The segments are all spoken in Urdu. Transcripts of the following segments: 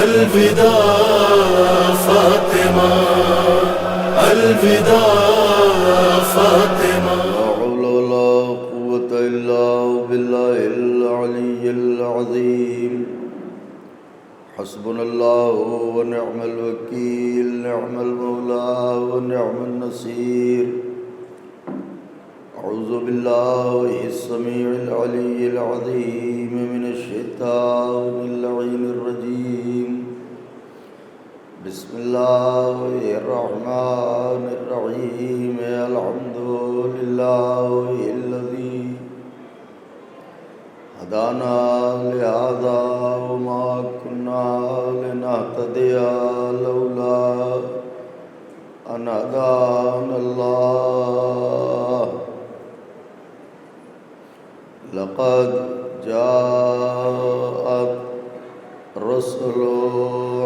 الوداع فاطمہ، الوداع فاطمہ۔ لا حول ولا قوة إلا بالله العلي العظيم۔ حسبنا الله ونعم الوكيل، نعم المولى ونعم النصير۔ أعوذ بالله السميع العلي العظيم من الشيطان اللعين الرجيم۔ بسم الله الرحمن الرحيم۔ الحمد لله الذي هدانا لهذا وما كنا لنهتدي لولا أن هدانا الله۔ لقد جاءت رسل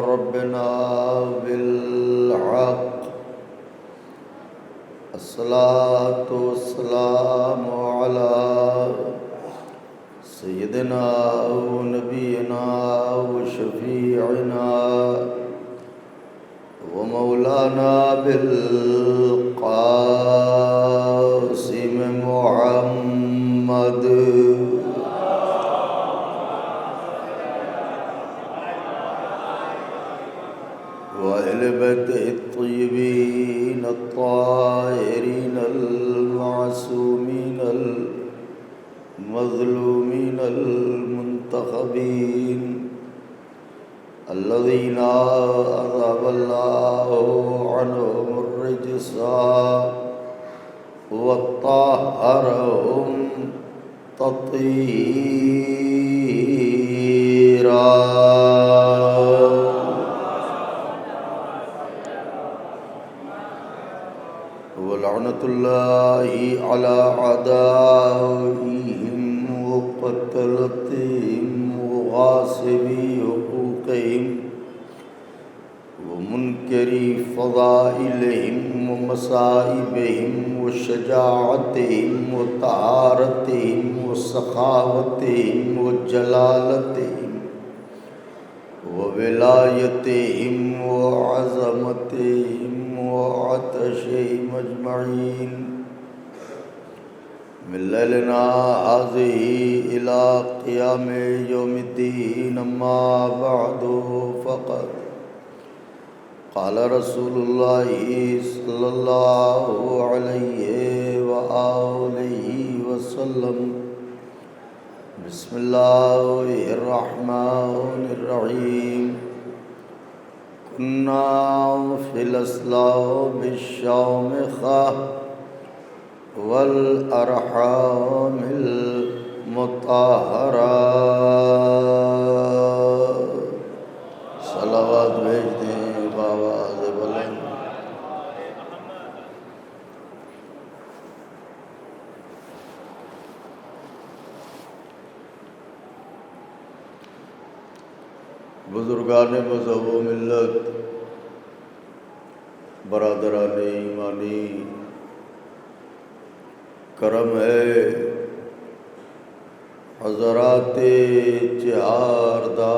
ربنا بالحق۔ الصلاة والسلام على سيدنا ونبينا وشفيعنا ومولانا بالقاسم محمد وأهل بيته الطيبين الطاهرين المعصومين المظلومين المنتخبين الذين أذهب الله عنهم الرجس وطهرهم تطهيرا۔ ولعنة الله على أعدائهم وقتلتهم وغاصبي حقوقهم ومنكري فضائلهم ومصائبهم وشجاعتهم وطهارتهم وسخاوتهم وجلالتهم وولايتهم وعظمتهم وعطشهم أجمعين من ليلنا هذه إلى قيام يوم الدين۔ أما بعد، فقد قال رسول الله صلى الله عليه وآله وسلم: بسم الله الرحمن الرحيم۔ كنا في الأسلام الشامخة والأرحام المطهرة۔ صلوات بھیج دیں بآواز بلند۔ بزرگان مذہب و ملت، برادران ایمانی، کرم ہے حضرات چہاردہ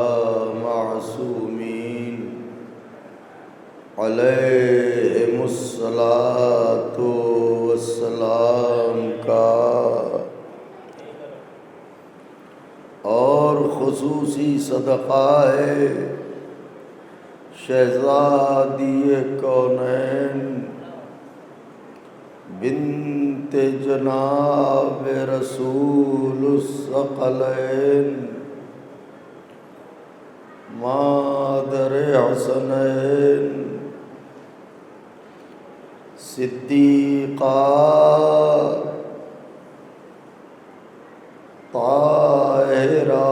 معصومین علیہم الصلاۃ والسلام کا، اور خصوصی صدقہ ہے شہزادی کونین بنت جناب رسول الثقلین مادر حسنین صدیقہ طاہرہ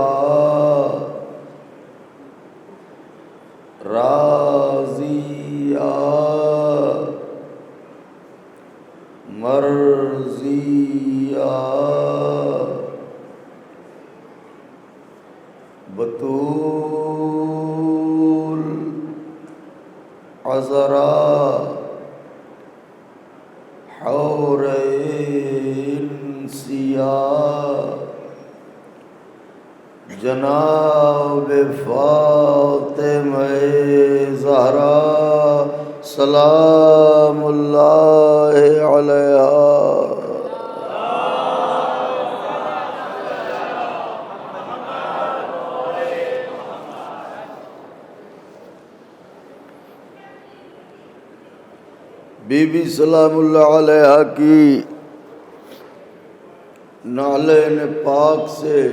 راضیہ مرضیہ بطول عذراء حورین سیاہ جناب فاطمہ سلام اللہ علیہا۔ بی بی سلام اللہ علیہا کی نعلین پاک سے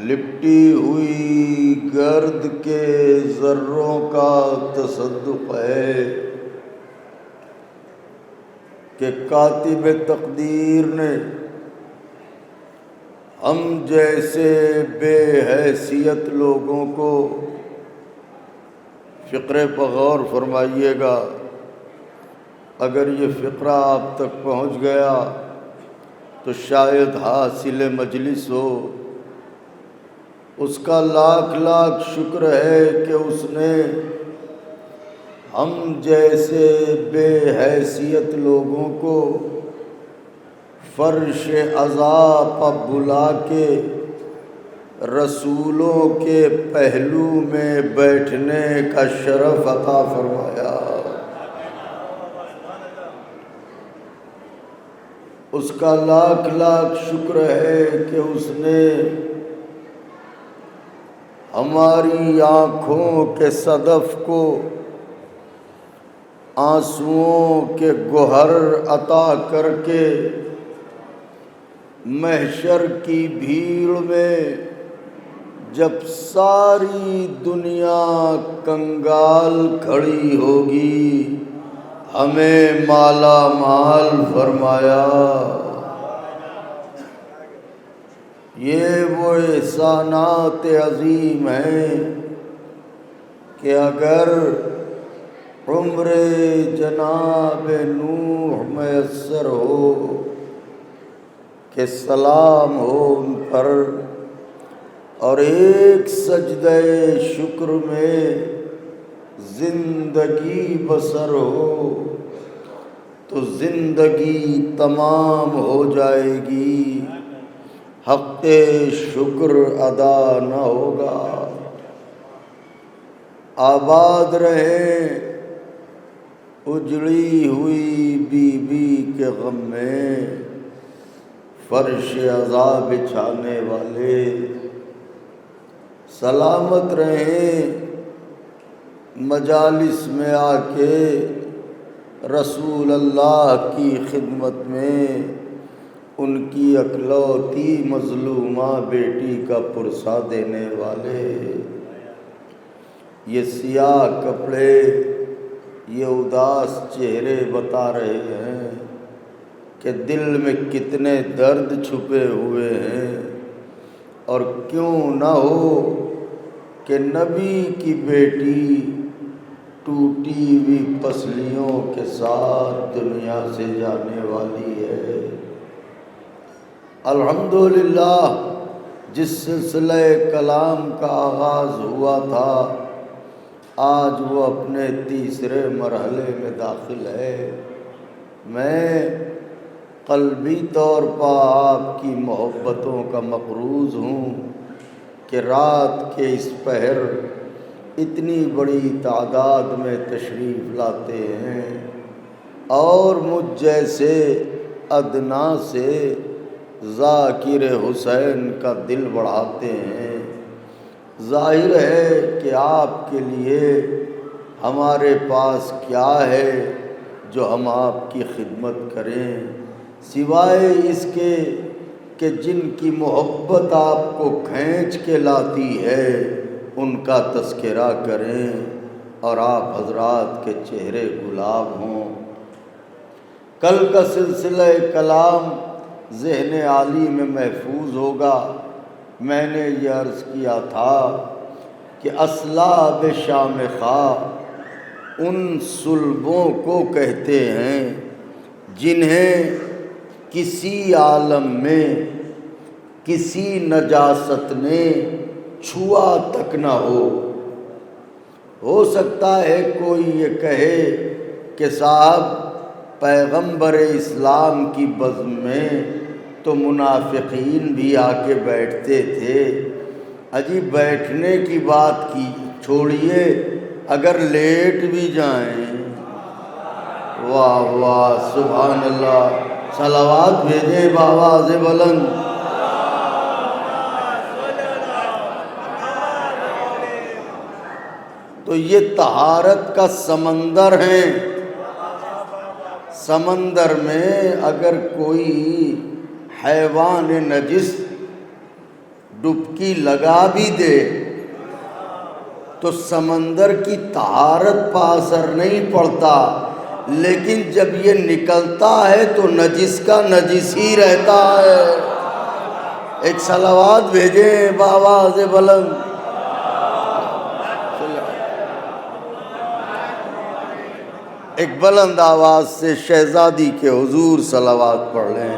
لپٹی ہوئی گرد کے ذروں کا تصدق ہے کہ کاتب تقدیر نے ہم جیسے بے حیثیت لوگوں کو، فقرے پر غور فرمائیے گا، اگر یہ فقرہ آپ تک پہنچ گیا تو شاید حاصل مجلس ہو۔ اس کا لاکھ لاکھ شکر ہے کہ اس نے ہم جیسے بے حیثیت لوگوں کو فرش عزا پر بلا کے رسولوں کے پہلو میں بیٹھنے کا شرف عطا فرمایا۔ اس کا لاکھ لاکھ شکر ہے کہ اس نے ہماری آنکھوں کے صدف کو آنسوؤں کے گوہر عطا کر کے محشر کی بھیڑ میں جب ساری دنیا کنگال کھڑی ہوگی ہمیں مالا مال فرمایا۔ یہ وہ احسانات عظیم ہیں کہ اگر عمر جناب نوح میسر ہو کہ سلام ہو ان پر، اور ایک سجدہ شکر میں زندگی بسر ہو تو زندگی تمام ہو جائے گی، حق شکر ادا نہ ہوگا۔ آباد رہیں اجڑی ہوئی بی بی کے غم میں فرش عزا بچھانے والے، سلامت رہیں مجالس میں آ کے رسول اللہ کی خدمت میں ان کی اکلوتی مظلومہ بیٹی کا پرسہ دینے والے۔ یہ سیاہ کپڑے، یہ اداس چہرے بتا رہے ہیں کہ دل میں کتنے درد چھپے ہوئے ہیں، اور کیوں نہ ہو کہ نبی کی بیٹی ٹوٹی ہوئی پسلیوں کے ساتھ دنیا سے جانے والی ہے۔ الحمدللہ جس سلسلہ کلام کا آغاز ہوا تھا آج وہ اپنے تیسرے مرحلے میں داخل ہے۔ میں قلبی طور پر آپ کی محبتوں کا مقروض ہوں کہ رات کے اس پہر اتنی بڑی تعداد میں تشریف لاتے ہیں اور مجھ جیسے ادنا سے ذاکر حسین کا دل بڑھاتے ہیں۔ ظاہر ہے کہ آپ کے لیے ہمارے پاس کیا ہے جو ہم آپ کی خدمت کریں، سوائے اس کے کہ جن کی محبت آپ کو کھینچ کے لاتی ہے ان کا تذکرہ کریں اور آپ حضرات کے چہرے گلاب ہوں۔ کل کا سلسلہ کلام ذہن عالی میں محفوظ ہوگا۔ میں نے یہ عرض کیا تھا کہ اصلاب شامخہ ان صلبوں کو کہتے ہیں جنہیں کسی عالم میں کسی نجاست نے چھوا تک نہ ہو سکتا ہے کوئی یہ کہے کہ صاحب پیغمبر اسلام کی بزم میں تو منافقین بھی آ کے بیٹھتے تھے۔ عجیب بیٹھنے کی بات کی چھوڑیے، اگر لیٹ بھی جائیں، واہ واہ سبحان اللہ، صلوات بھیجیں بآواز بلند۔ تو یہ طہارت کا سمندر ہے۔ سمندر میں اگر کوئی حیوان نجس ڈبکی لگا بھی دے تو سمندر کی طہارت پہ اثر نہیں پڑتا، لیکن جب یہ نکلتا ہے تو نجس کا نجس ہی رہتا ہے۔ ایک صلوات بھیجیں بآواز بلند۔ ایک بلند آواز سے شہزادی کے حضور صلوات پڑھ لیں۔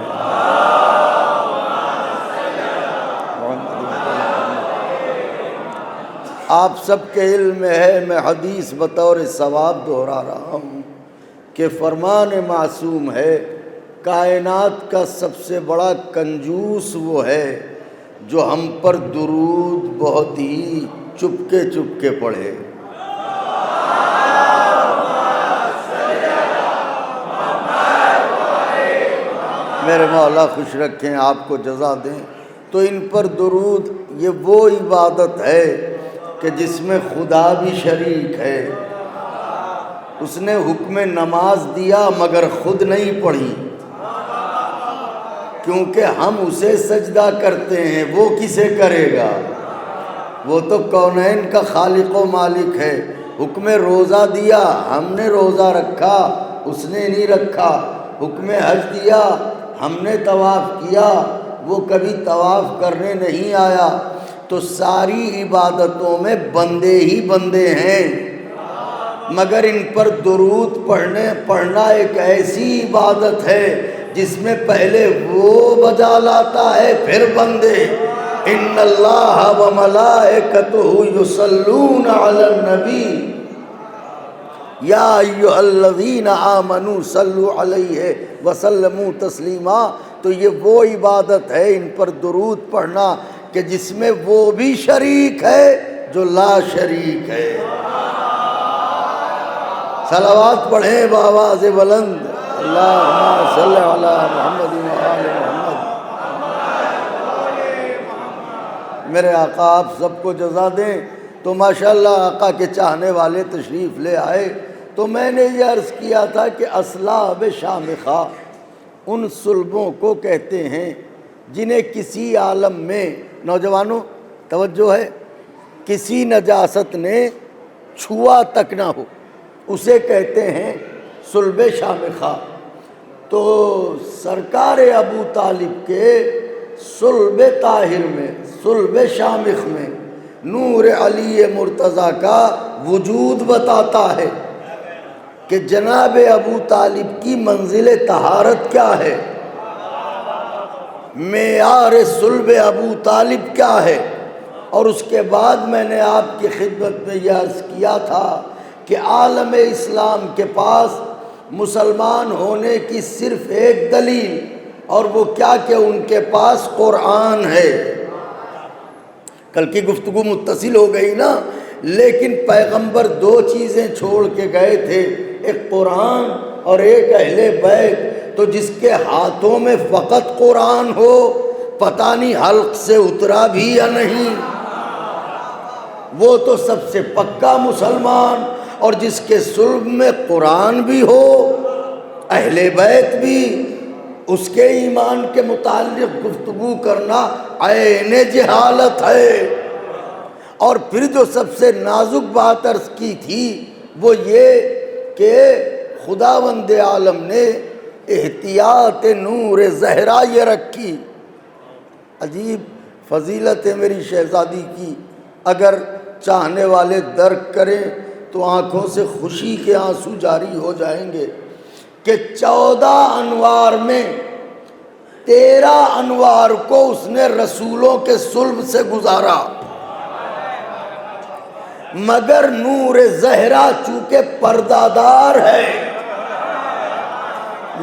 آپ سب کے علم میں ہے، میں حدیث بطور ثواب دہرا رہا ہوں کہ فرمان معصوم ہے، کائنات کا سب سے بڑا کنجوس وہ ہے جو ہم پر درود بہت ہی چپکے چپکے پڑھے۔ میرے مولا خوش رکھیں، آپ کو جزا دیں۔ تو ان پر درود یہ وہ عبادت ہے کہ جس میں خدا بھی شریک ہے۔ اس نے حکم نماز دیا مگر خود نہیں پڑھی، کیونکہ ہم اسے سجدہ کرتے ہیں، وہ کسے کرے گا؟ وہ تو کونین کا خالق و مالک ہے۔ حکم روزہ دیا، ہم نے روزہ رکھا، اس نے نہیں رکھا۔ حکم حج دیا، ہم نے طواف کیا، وہ کبھی طواف کرنے نہیں آیا۔ تو ساری عبادتوں میں بندے ہی بندے ہیں، مگر ان پر درود پڑھنا ایک ایسی عبادت ہے جس میں پہلے وہ بجا لاتا ہے پھر بندے۔ ان اللہ وملائکتہ یصلون علی النبی یا ایھا الذین آمنوا صلوا علیہ وسلموا تسلیما۔ تو یہ وہ عبادت ہے ان پر درود پڑھنا کہ جس میں وہ بھی شریک ہے جو لا شریک ہے۔ صلوات پڑھیں بآواز بلند، اللہم صل علی محمد وآل محمد۔ میرے آقا آپ سب کو جزا دیں۔ تو ماشاءاللہ آقا کے چاہنے والے تشریف لے آئے۔ تو میں نے یہ عرض کیا تھا کہ اصلاب شامخہ ان صلبوں کو کہتے ہیں جنہیں کسی عالم میں، نوجوانوں توجہ ہے، کسی نجاست نے چھوا تک نہ ہو، اسے کہتے ہیں صلب شامخہ۔ تو سرکار ابو طالب کے صلب طاہر میں، صلب شامخ میں نور علی مرتضیٰ کا وجود بتاتا ہے کہ جناب ابو طالب کی منزل طہارت کیا ہے، معیار صلب ابو طالب کیا ہے۔ اور اس کے بعد میں نے آپ کی خدمت میں یہ عرض کیا تھا کہ عالم اسلام کے پاس مسلمان ہونے کی صرف ایک دلیل، اور وہ کیا کہ ان کے پاس قرآن ہے۔ کل کی گفتگو متصل ہو گئی نا، لیکن پیغمبر دو چیزیں چھوڑ کے گئے تھے، ایک قرآن اور ایک اہل بیت۔ تو جس کے ہاتھوں میں فقط قرآن ہو، پتہ نہیں حلق سے اترا بھی یا نہیں، وہ تو سب سے پکا مسلمان۔ اور جس کے صلب میں قرآن بھی ہو، اہل بیت بھی، اس کے ایمان کے متعلق گفتگو کرنا عین جہالت ہے۔ اور پھر جو سب سے نازک بات عرض کی تھی وہ یہ کہ خداوند عالم نے احتیاط نور زہرا یہ رکھی۔ عجیب فضیلت ہے میری شہزادی کی، اگر چاہنے والے درک کریں تو آنکھوں سے خوشی کے آنسو جاری ہو جائیں گے کہ 14 انوار میں 13 انوار کو اس نے رسولوں کے صلب سے گزارا، مگر نور زہرا چونکہ پردہ دار ہے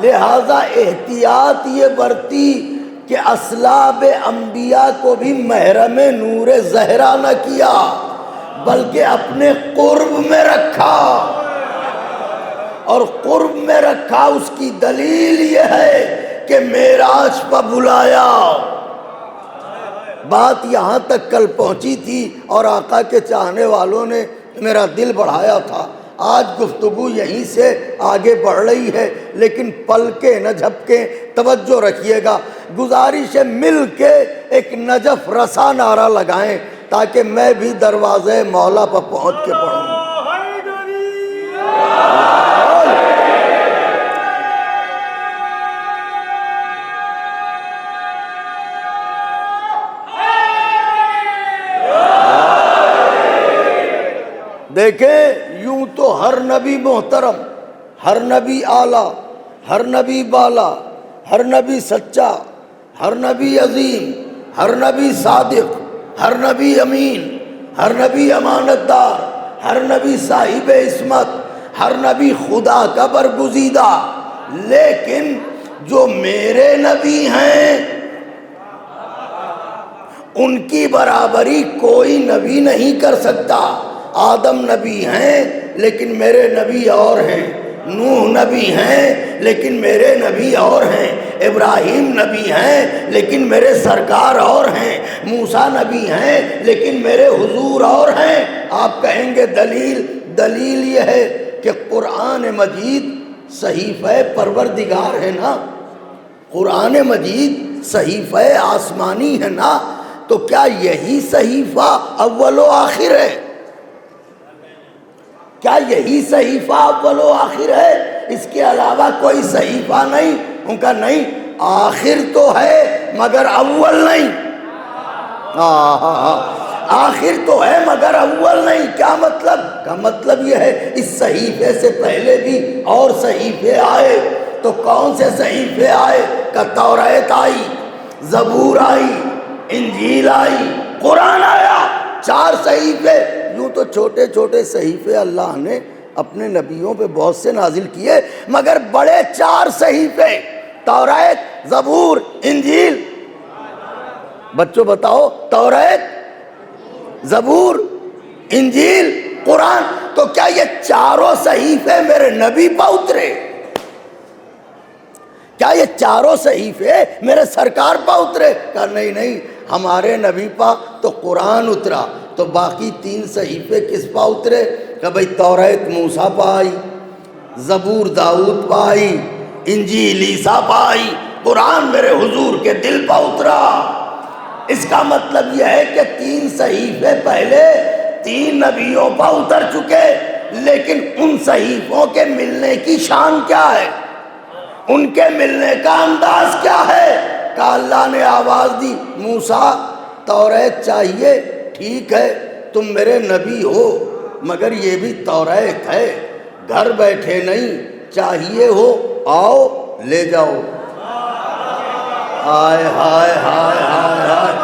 لہذا احتیاط یہ برتی کہ اصلاب انبیاء کو بھی محرم نور زہرا نہ کیا، بلکہ اپنے قرب میں رکھا، اور قرب میں رکھا اس کی دلیل یہ ہے کہ معراج پر بلایا۔ بات یہاں تک کل پہنچی تھی اور آقا کے چاہنے والوں نے میرا دل بڑھایا تھا، آج گفتگو یہیں سے آگے بڑھ رہی ہے، لیکن پلکیں نہ جھپکیں، توجہ رکھیے گا۔ گزارش ہے مل کے ایک نجف رسا نعرہ لگائیں تاکہ میں بھی دروازے مولا پر پہنچ کے پڑھوں۔ دیکھیں یوں تو ہر نبی محترم، ہر نبی اعلیٰ، ہر نبی بالا، ہر نبی سچا، ہر نبی عظیم، ہر نبی صادق، ہر نبی امین، ہر نبی امانت دار، ہر نبی صاحب عصمت، ہر نبی خدا کا برگزیدہ، لیکن جو میرے نبی ہیں ان کی برابری کوئی نبی نہیں کر سکتا۔ آدم نبی ہیں لیکن میرے نبی اور ہیں، نوح نبی ہیں لیکن میرے نبی اور ہیں، ابراہیم نبی ہیں لیکن میرے سرکار اور ہیں، موسیٰ نبی ہیں لیکن میرے حضور اور ہیں۔ آپ کہیں گے دلیل یہ ہے کہ قرآن مجید صحیفہ پروردگار ہے نا، قرآن مجید صحیفہ آسمانی ہے نا، تو کیا یہی صحیفہ اول و آخر ہے؟ کیا یہی صحیفہ اول و آخر ہے؟ اس کے علاوہ کوئی صحیفہ نہیں؟ ان کا نہیں، آخر تو ہے مگر اول نہیں۔ آخر تو ہے مگر اول نہیں۔ کیا مطلب؟ کا مطلب یہ ہے اس صحیفے سے پہلے بھی اور صحیفے آئے، تو کون سے صحیفے آئے؟ کہ توریت آئی، زبور آئی، انجیل آئی، قرآن آیا، 4 صحیفے۔ یوں تو چھوٹے چھوٹے صحیفے اللہ نے اپنے نبیوں پہ بہت سے نازل کیے، مگر بڑے 4 صحیفے، توریت، زبور، انجیل۔ بچوں بتاؤ، توریت، زبور، انجیل، قرآن، تو کیا یہ 4 صحیفے میرے نبی پہ اترے؟ کیا یہ 4 صحیفے میرے سرکار پہ اترے؟ کہا نہیں، ہمارے نبی پہ تو قرآن اترا، تو باقی 3 صحیفے کس پہ اترے؟ کہ بھئی توریت موسیٰ پہ آئی، زبور داؤد پہ آئی، انجیل عیسیٰ پہ آئی، قرآن میرے حضور کے دل پہ اترا۔ اس کا مطلب یہ ہے کہ 3 صحیفے پہلے 3 نبیوں پہ اتر چکے، لیکن ان صحیفوں کے ملنے کی شان کیا ہے؟ ان کے ملنے کا انداز کیا ہے؟ کہ اللہ نے آواز دی، موسیٰ توریت چاہیے، ٹھیک ہے تم میرے نبی ہو، مگر یہ بھی توریت ہے، گھر بیٹھے نہیں، چاہیے ہو آؤ لے جاؤ۔ ہائے ہائے ہائے ہائے ہائے،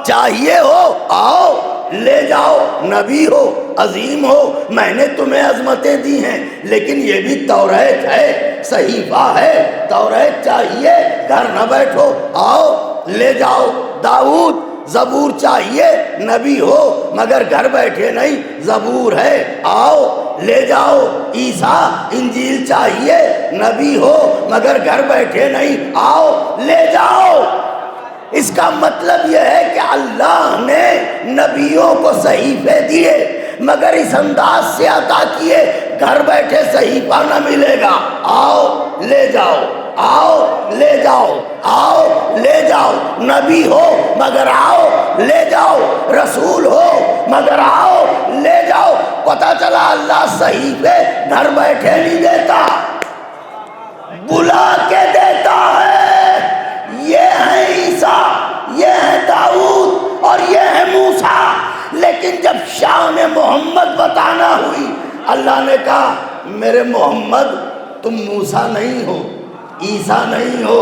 چاہیے ہو آؤ لے جاؤ، نبی ہو، عظیم ہو، میں نے تمہیں عظمتیں دی ہیں، لیکن یہ بھی توریت ہے، صحیفہ ہے، توریت چاہیے، گھر نہ بیٹھو، آؤ لے جاؤ۔ داؤد زبور چاہیے، نبی ہو مگر گھر بیٹھے نہیں، زبور ہے، آؤ لے جاؤ۔ عیسیٰ انجیل چاہیے، نبی ہو مگر گھر بیٹھے نہیں، آؤ لے جاؤ۔ اس کا مطلب یہ ہے کہ اللہ نے نبیوں کو صحیفے دیے، مگر اس انداز سے عطا کیے، گھر بیٹھے صحیفہ نہ ملے گا، آؤ لے جاؤ، آؤ لے جاؤ، آؤ لے جاؤ۔ نبی ہو مگر آؤ لے جاؤ، رسول ہو مگر آؤ لے جاؤ۔ پتہ چلا اللہ صحیفے گھر بیٹھے نہیں دیتا، بلا کے دیتا ہے۔ یہ ہے عیسیٰ، یہ ہے داؤد اور یہ ہے موسیٰ، لیکن جب شان محمد بتانا ہوئی، اللہ نے کہا میرے محمد تم موسیٰ نہیں ہو، عیسیٰ نہیں ہو،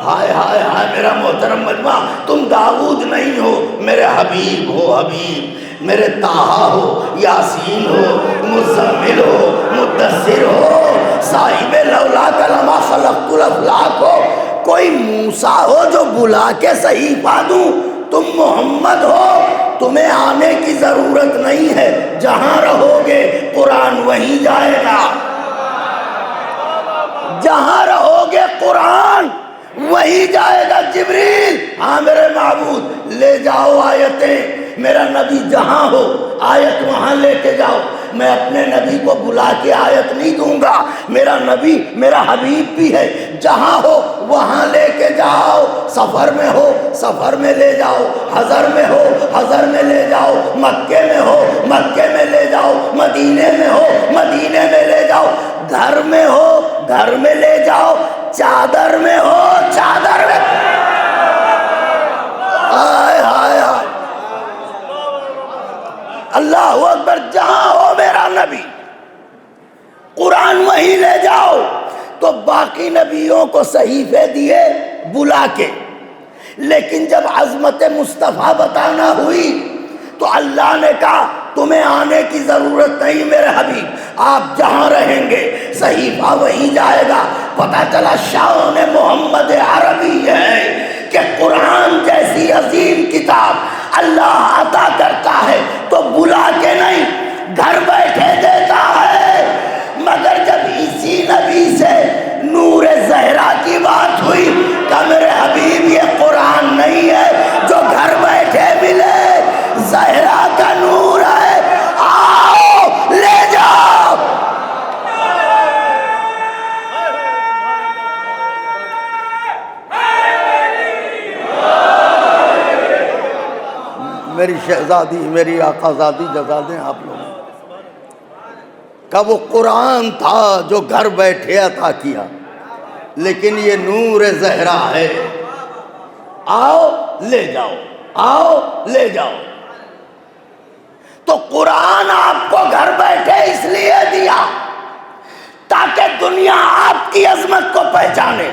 ہائے ہائے ہائے میرا محترم مجمع، تم داؤد نہیں ہو، میرے حبیب ہو، حبیب، میرے طٰہٰ ہو، یاسین ہو، مزمل ہو، مدثر ہو، صاحب لولاک لما خلقت الافلاک ہو۔ کوئی موسیٰ ہو جو بلا کے صحیفہ دوں، تم محمد ہو تمہیں آنے کی ضرورت نہیں ہے، جہاں رہو گے قرآن وہیں جائے گا، جہاں رہو گے قرآن وہی جائے گا۔ جبریل، ہاں میرے معبود لے جاؤ آیتیں، میرا نبی جہاں ہو آیت وہاں لے کے جاؤ۔ میں اپنے نبی کو بلا کے آیت نہیں دوں گا، میرا نبی میرا حبیب بھی ہے، جہاں ہو وہاں لے کے جاؤ۔ سفر میں ہو سفر میں لے جاؤ، حضر میں ہو حضر میں لے جاؤ، مکے میں ہو مکے میں لے جاؤ، مدینے میں ہو مدینے میں لے جاؤ، گھر میں ہو گھر میں لے جاؤ، چادر میں ہو چادر میں۔ ہائے ہائے ہائے، اللہ اکبر، جہاں ہو میرا نبی قرآن وہیں لے جاؤ۔ تو باقی نبیوں کو صحیفے دیے بلا کے، لیکن جب عظمت مصطفیٰ بتانا ہوئی تو اللہ نے کہا تمہیں آنے کی ضرورت نہیں میرے حبیب، آپ جہاں رہیں گے صحیفہ وہیں جائے گا۔ پتہ چلا شان محمد عربی ہے کہ قرآن جیسی عظیم کتاب اللہ عطا کرتا ہے تو بلا کے نہیں، گھر بیٹھے دیتا ہے۔ مگر جب اسی نبی سے نور زہرا کی بات ہوئی کہ میرے حبیب یہ قرآن نہیں ہے جو گھر بیٹھے ملے، زہرا کا نور ہے، آؤ لے جاؤ۔ میری شہزادی میری آقازادی جزا دیں آپ لوگ کا وہ قرآن تھا جو گھر بیٹھے عطا کیا، لیکن یہ نور زہرا ہے، آؤ لے جاؤ آؤ لے جاؤ۔ تو قرآن آپ کو گھر بیٹھے اس لیے دیا تاکہ دنیا آپ کی عظمت کو پہچانے،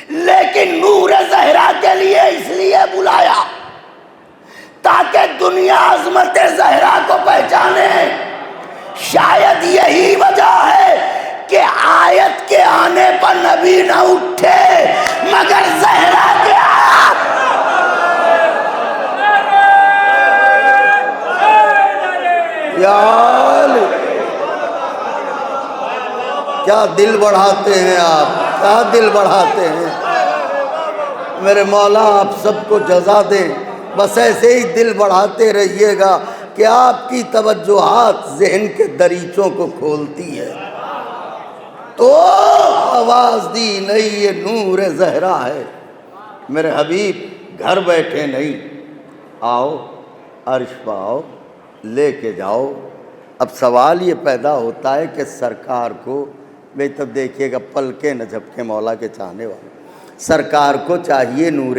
لیکن نور زہرا کے لیے اس لیے بلایا تاکہ دنیا عظمت زہرا کو پہچانے۔ شاید یہی وجہ ہے کہ آیت کے آنے پر نبی نہ اٹھے مگر زہرا کے کیا دل بڑھاتے ہیں آپ، کیا دل بڑھاتے ہیں۔ میرے مولا آپ سب کو جزا دیں، بس ایسے ہی دل بڑھاتے رہیے گا کہ آپ کی توجہات ذہن کے دریچوں کو کھولتی ہے۔ تو آواز دی نہیں یہ نور زہرا ہے، میرے حبیب گھر بیٹھے نہیں، آؤ عرش پہ آؤ لے کے جاؤ۔ اب سوال یہ پیدا ہوتا ہے کہ سرکار کو، بھئی تب دیکھیے گا پلکیں نہ جھپکے مولا کے چاہنے والے، سرکار کو چاہیے نور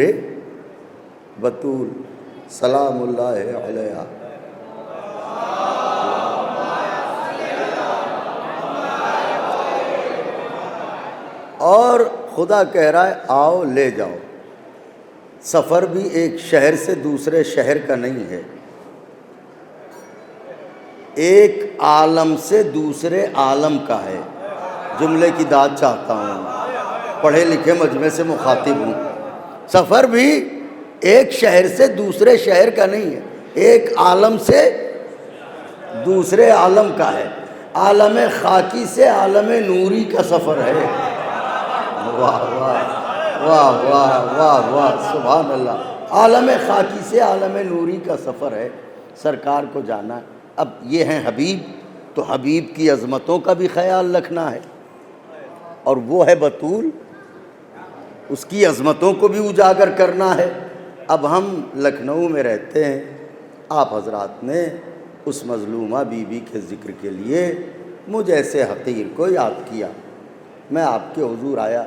بطول سلام اللہ علیہ، اور خدا کہہ رہا ہے آؤ لے جاؤ۔ سفر بھی ایک شہر سے دوسرے شہر کا نہیں ہے، ایک عالم سے دوسرے عالم کا ہے۔ جملے کی داد چاہتا ہوں، پڑھے لکھے مجمع سے مخاطب ہوں۔ سفر بھی ایک شہر سے دوسرے شہر کا نہیں ہے، ایک عالم سے دوسرے عالم کا ہے۔ عالم خاکی سے عالم نوری کا سفر ہے۔ واہ واہ واہ واہ واہ واہ سبحان اللہ، عالم خاکی سے عالم نوری کا سفر ہے، سرکار کو جانا ہے۔ اب یہ ہیں حبیب، تو حبیب کی عظمتوں کا بھی خیال رکھنا ہے، اور وہ ہے بطول، اس کی عظمتوں کو بھی اجاگر کرنا ہے۔ اب ہم لکھنؤ میں رہتے ہیں، آپ حضرات نے اس مظلومہ بی بی کے ذکر کے لیے مجھ ایسے حقیر کو یاد کیا، میں آپ کے حضور آیا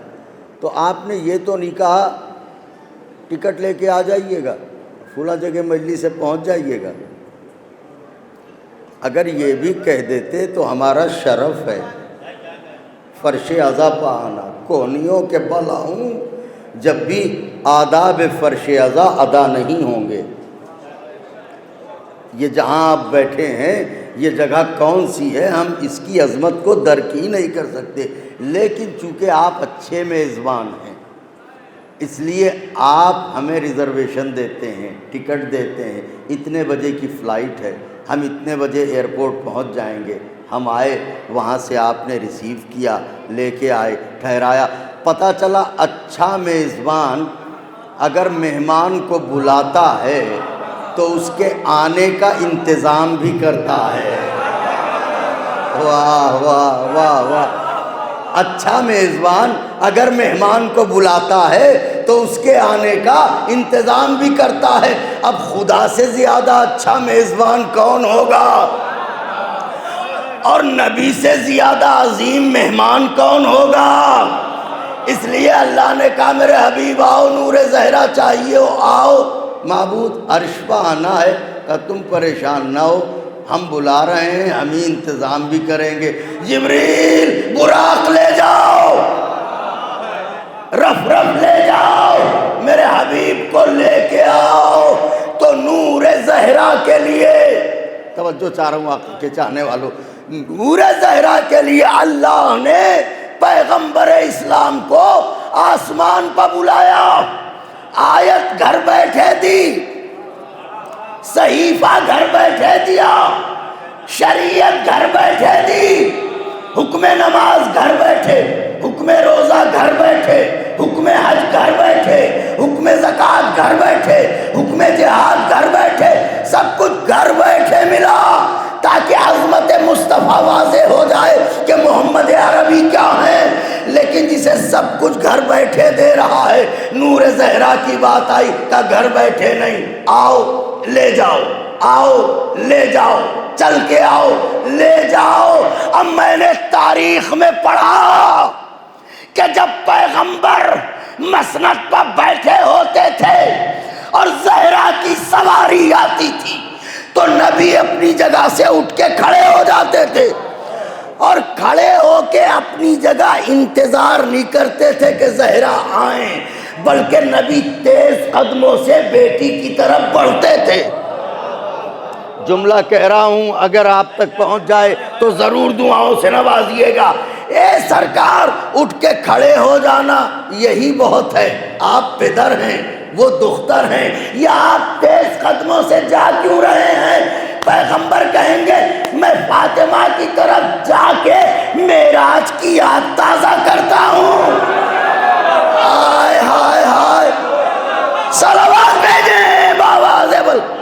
تو آپ نے یہ تو نہیں کہا ٹکٹ لے کے آ جائیے گا فلاں جگہ مجلس سے پہنچ جائیے گا۔ اگر یہ بھی کہہ دیتے تو ہمارا شرف ہے، فرش عزا پہ آنا، کوہنیوں کے بل آؤں جب بھی آداب فرش عزا ادا نہیں ہوں گے۔ یہ جہاں آپ بیٹھے ہیں یہ جگہ کون سی ہے، ہم اس کی عظمت کو درک ہی نہیں کر سکتے، لیکن چونکہ آپ اچھے میزبان ہیں، اس لیے آپ ہمیں ریزرویشن دیتے ہیں، ٹکٹ دیتے ہیں، اتنے بجے کی فلائٹ ہے، ہم اتنے بجے ایئرپورٹ پہنچ جائیں گے، ہم آئے، وہاں سے آپ نے ریسیو کیا، لے کے آئے، ٹھہرایا، پتہ چلا اچھا میزبان اگر مہمان کو بلاتا ہے تو اس کے آنے کا انتظام بھی کرتا ہے۔ واہ واہ واہ واہ! اچھا میزبان اگر مہمان کو بلاتا ہے تو اس کے آنے کا انتظام بھی کرتا ہے۔ اب خدا سے زیادہ اچھا میزبان کون ہوگا؟ اور نبی سے زیادہ عظیم مہمان کون ہوگا؟ اس لیے اللہ نے کہا میرے حبیب آؤ، نور زہرا چاہیے ہو آؤ، معبود عرش پہ آنا ہے، کہ تم پریشان نہ ہو، ہم بلا رہے ہیں، ہم ہی انتظام بھی کریں گے۔ جبریل براق لے جاؤ، رف رف لے جاؤ، میرے حبیب کو لے کے آؤ۔ تو نور زہرا کے لیے توجہ چاہ رہا ہوں آقا کے چاہنے والوں، نور زہرا کے لیے اللہ نے پیغمبر اسلام کو آسمان پر بلایا، آیت گھر بیٹھے دی، صحیفہ گھر بیٹھے دیا، شریعت گھر بیٹھے دی، حکم نماز گھر بیٹھے، حکم روزہ گھر بیٹھے، حکم حج گھر بیٹھے، حکم زکوٰۃ گھر بیٹھے، حکم جہاد گھر بیٹھے، سب کچھ گھر بیٹھے ملا، تاکہ عظمت مصطفیٰ واضح ہو جائے کہ محمد عربی کیا ہیں۔ لیکن جسے سب کچھ گھر بیٹھے دے رہا ہے، نور زہرا کی بات آئی کہ گھر بیٹھے نہیں، آؤ لے جاؤ، آؤ لے جاؤ، چل کے آؤ لے جاؤ۔ اب میں نے تاریخ میں پڑھا کہ جب پیغمبر مسند پر بیٹھے ہوتے تھے اور زہرا کی سواری آتی تھی تو نبی اپنی جگہ سے اٹھ کے کھڑے ہو جاتے تھے، اور کھڑے ہو کے اپنی جگہ انتظار نہیں کرتے تھے کہ زہرا آئیں، بلکہ نبی تیز قدموں سے بیٹی کی طرف بڑھتے تھے۔ جملہ کہہ رہا ہوں، اگر آپ تک پہنچ جائے تو ضرور دعاؤں سے نوازیے گا۔ اے سرکار، اٹھ کے کھڑے ہو جانا یہی بہت ہے، آپ پدر ہیں وہ دختر ہیں، یا آپ تیز قدموں سے جا کیوں رہے ہیں؟ پیغمبر کہیں گے میں فاطمہ کی طرف جا کے معراج کی یاد تازہ کرتا ہوں۔ ہائے ہائے ہائے، صلوات بھیجیں بآواز بلند۔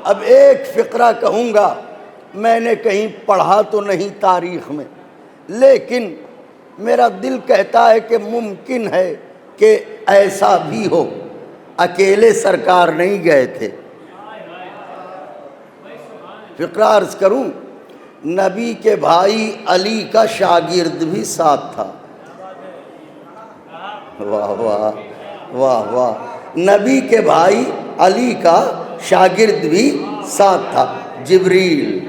اب ایک فقرہ کہوں گا، میں نے کہیں پڑھا تو نہیں تاریخ میں، لیکن میرا دل کہتا ہے کہ ممکن ہے کہ ایسا بھی ہو، اکیلے سرکار نہیں گئے تھے۔ فقرہ عرض کروں، نبی کے بھائی علی کا شاگرد بھی ساتھ تھا۔ واہ واہ واہ واہ! نبی کے بھائی علی کا شاگرد بھی ساتھ تھا، جبریل۔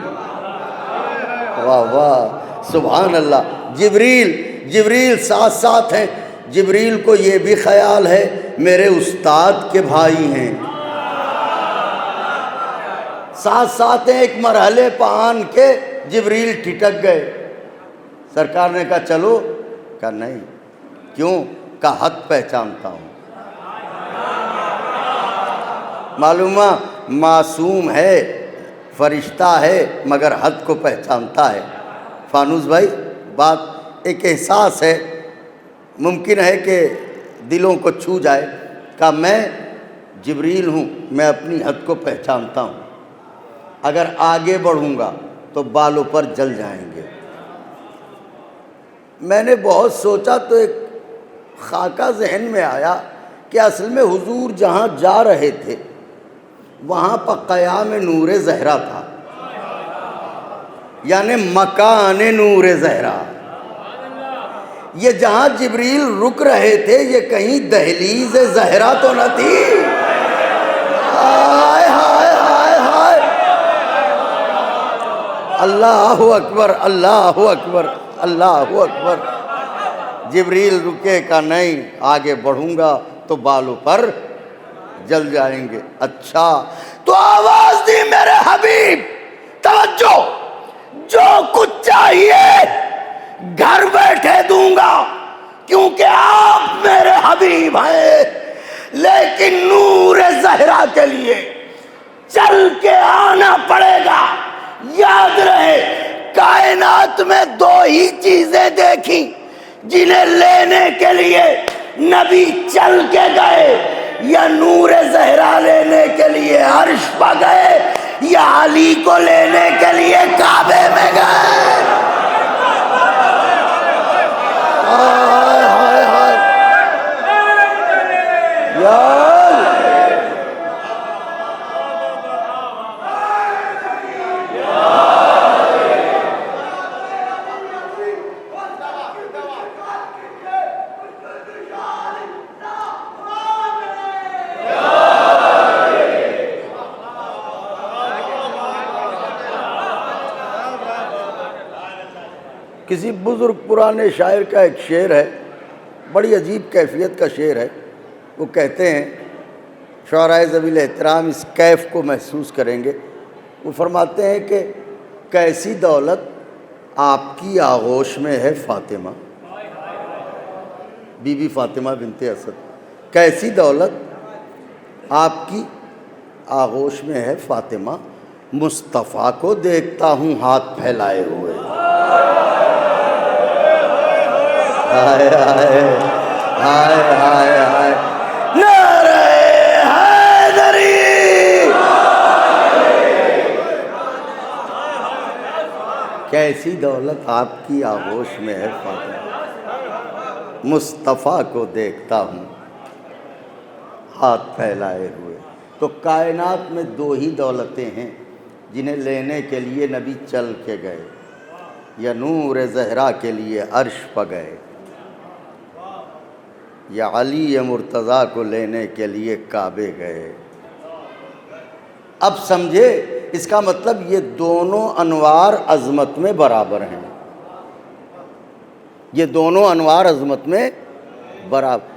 واہ واہ سبحان اللہ! جبریل ساتھ ساتھ ہیں۔ جبریل کو یہ بھی خیال ہے میرے استاد کے بھائی ہیں، ساتھ ساتھ ہیں۔ ایک مرحلے پان کے جبریل ٹھٹک گئے، سرکار نے کہا چلو، کہا نہیں۔ کیوں؟ کہا حق پہچانتا ہوں۔ معلومہ معصوم ہے، فرشتہ ہے، مگر حد کو پہچانتا ہے۔ فانوس بھائی، بات ایک احساس ہے، ممکن ہے کہ دلوں کو چھو جائے۔ کہ میں جبریل ہوں، میں اپنی حد کو پہچانتا ہوں، اگر آگے بڑھوں گا تو بالوں پر جل جائیں گے۔ میں نے بہت سوچا تو ایک خاکہ ذہن میں آیا کہ اصل میں حضور جہاں جا رہے تھے وہاں پر قیام نور زہرا تھا، یعنی مکان نور زہرا۔ یہ جہاں جبریل رک رہے تھے یہ کہیں دہلیز زہرا تو نہ تھی؟ ہائے ہائے ہائے ہائے! اللہ اکبر، اللہ اکبر، اللہ اکبر! جبریل رکے کا نہیں، آگے بڑھوں گا تو بالوں پر جل جائیں گے۔ اچھا، تو آواز دی میرے حبیب، توجہ! جو کچھ چاہیے گھر بیٹھے دوں گا، کیونکہ آپ میرے حبیب ہیں، لیکن نور زہرا کے لیے چل کے آنا پڑے گا۔ یاد رہے کائنات میں دو ہی چیزیں دیکھی جنہیں لینے کے لیے نبی چل کے گئے، یا نور زہرا لینے کے لیے عرش پہ گئے، یا علی کو لینے کے لیے کعبے میں گئے۔ ہائے ہائے ہائے یار، کسی بزرگ پرانے شاعر کا ایک شعر ہے، بڑی عجیب کیفیت کا شعر ہے۔ وہ کہتے ہیں، شعراء ذوی الاحترام اس کیف کو محسوس کریں گے۔ وہ فرماتے ہیں کہ کیسی دولت آپ کی آغوش میں ہے فاطمہ، بی بی فاطمہ بنت اسد، کیسی دولت آپ کی آغوش میں ہے فاطمہ، مصطفیٰ کو دیکھتا ہوں ہاتھ پھیلائے ہوئے۔ ہائے ہائے ہائے ہائے ہائے، نعرہ حیدری، کیسی دولت آپ کی آغوش میں ہے فاطمہ، مصطفیٰ کو دیکھتا ہوں ہاتھ پھیلائے ہوئے۔ تو کائنات میں دو ہی دولتیں ہیں جنہیں لینے کے لیے نبی چل کے گئے، یا نور زہرا کے لیے عرش پہ گئے، یا علی مرتضیٰ کو لینے کے لیے کعبے گئے۔ اب سمجھے اس کا مطلب یہ دونوں انوار عظمت میں برابر ہیں، یہ دونوں انوار عظمت میں برابر۔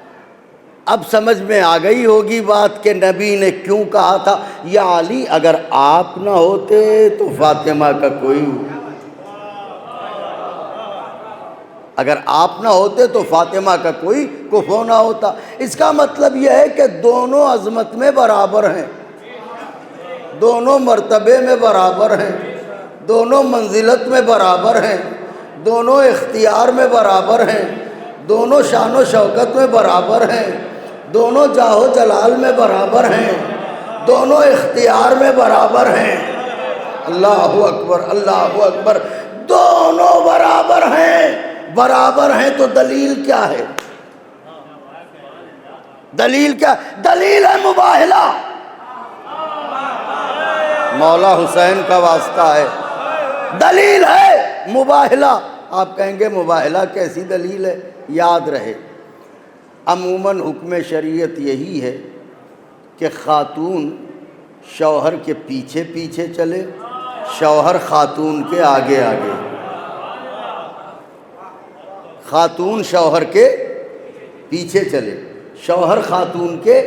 اب سمجھ میں آ گئی ہوگی بات کہ نبی نے کیوں کہا تھا یا علی اگر آپ نہ ہوتے تو فاطمہ کا کوئی، اگر آپ نہ ہوتے تو فاطمہ کا کوئی کفو نہ ہوتا۔ اس کا مطلب یہ ہے کہ دونوں عظمت میں برابر ہیں، دونوں مرتبے میں برابر ہیں، دونوں منزلت میں برابر ہیں، دونوں اختیار میں برابر ہیں، دونوں شان و شوکت میں برابر ہیں، دونوں جاہ و جلال میں برابر ہیں، دونوں اختیار میں برابر ہیں۔ اللہ اکبر اللہ اکبر، دونوں برابر ہیں۔ برابر ہیں تو دلیل کیا ہے؟ دلیل کیا؟ دلیل ہے مباہلہ، مولا حسین کا واسطہ ہے، دلیل ہے مباہلہ۔ آپ کہیں گے مباہلہ کیسی دلیل ہے؟ یاد رہے عموماً حکم شریعت یہی ہے کہ خاتون شوہر کے پیچھے پیچھے چلے، شوہر خاتون کے آگے آگے، خاتون شوہر کے پیچھے چلے، شوہر خاتون کے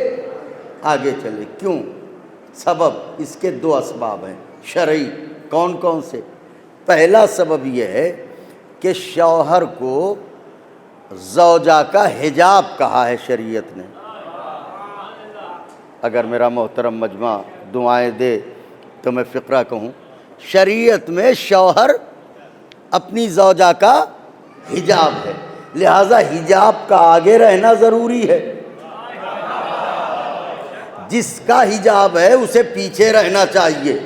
آگے چلے۔ کیوں؟ سبب اس کے دو اسباب ہیں شرعی۔ کون کون سے؟ پہلا سبب یہ ہے کہ شوہر کو زوجہ کا حجاب کہا ہے شریعت نے۔ اگر میرا محترم مجمع دعائیں دے تو میں فقرہ کہوں، شریعت میں شوہر اپنی زوجہ کا حجاب ہے، لہذا حجاب کا آگے رہنا ضروری ہے، جس کا حجاب ہے اسے پیچھے رہنا چاہیے۔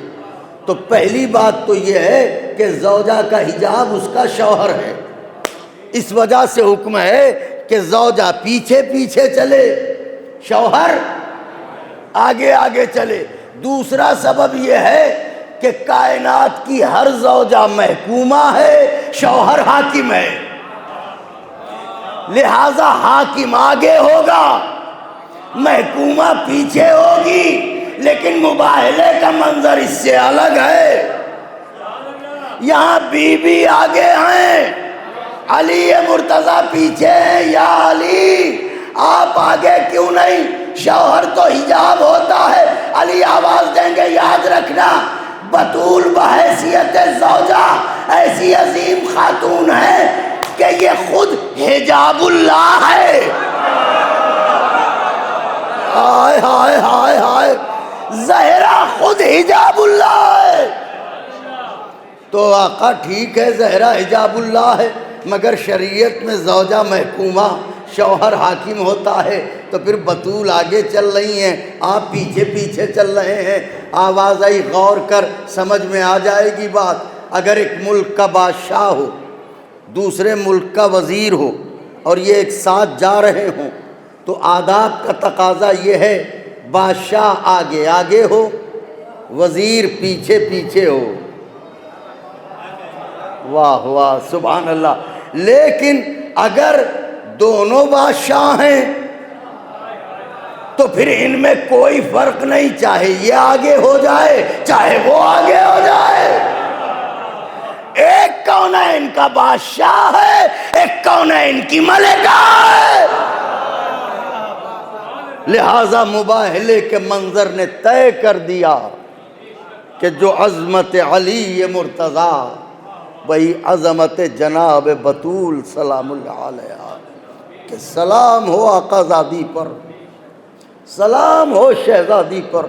تو پہلی بات تو یہ ہے کہ زوجہ کا حجاب اس کا شوہر ہے، اس وجہ سے حکم ہے کہ زوجہ پیچھے پیچھے چلے، شوہر آگے آگے چلے۔ دوسرا سبب یہ ہے کہ کائنات کی ہر زوجہ محکومہ ہے، شوہر حاکم ہے، لہذا حاکم آگے ہوگا، محکومہ پیچھے ہوگی، لیکن مباہلے کا منظر اس سے الگ ہے۔ یہاں بی بی آگے ہیں، علی مرتضیٰ پیچھے ہیں۔ یا علی آپ آگے کیوں نہیں؟ شوہر تو حجاب ہوتا ہے۔ علی آواز دیں گے، یاد رکھنا بطول بحیثیت زوجہ ایسی عظیم خاتون ہے کہ یہ خود حجاب اللہ ہے۔ ہائے ہائے ہائے ہائے، زہرا خود حجاب اللہ ہے۔ تو آقا ٹھیک ہے زہرا حجاب اللہ ہے، مگر شریعت میں زوجہ محکومہ، شوہر حاکم ہوتا ہے، تو پھر بطول آگے چل رہی ہیں، آپ پیچھے پیچھے چل رہے ہیں۔ آواز آئی، غور کر، سمجھ میں آ جائے گی بات۔ اگر ایک ملک کا بادشاہ ہو، دوسرے ملک کا وزیر ہو، اور یہ ایک ساتھ جا رہے ہوں، تو آداب کا تقاضا یہ ہے بادشاہ آگے آگے ہو، وزیر پیچھے پیچھے ہو۔ واہ واہ سبحان اللہ۔ لیکن اگر دونوں بادشاہ ہیں تو پھر ان میں کوئی فرق نہیں، چاہے یہ آگے ہو جائے چاہے وہ آگے ہو جائے۔ ایک کونین کا بادشاہ ہے، ایک کونین کی ملکہ ہے۔ لہذا مباہلے کے منظر نے طے کر دیا کہ جو عظمت علی مرتضیٰ، وہی عظمت جناب بطول سلام اللہ علیہ، کہ سلام ہو آقا زادی پر، سلام ہو شہزادی پر،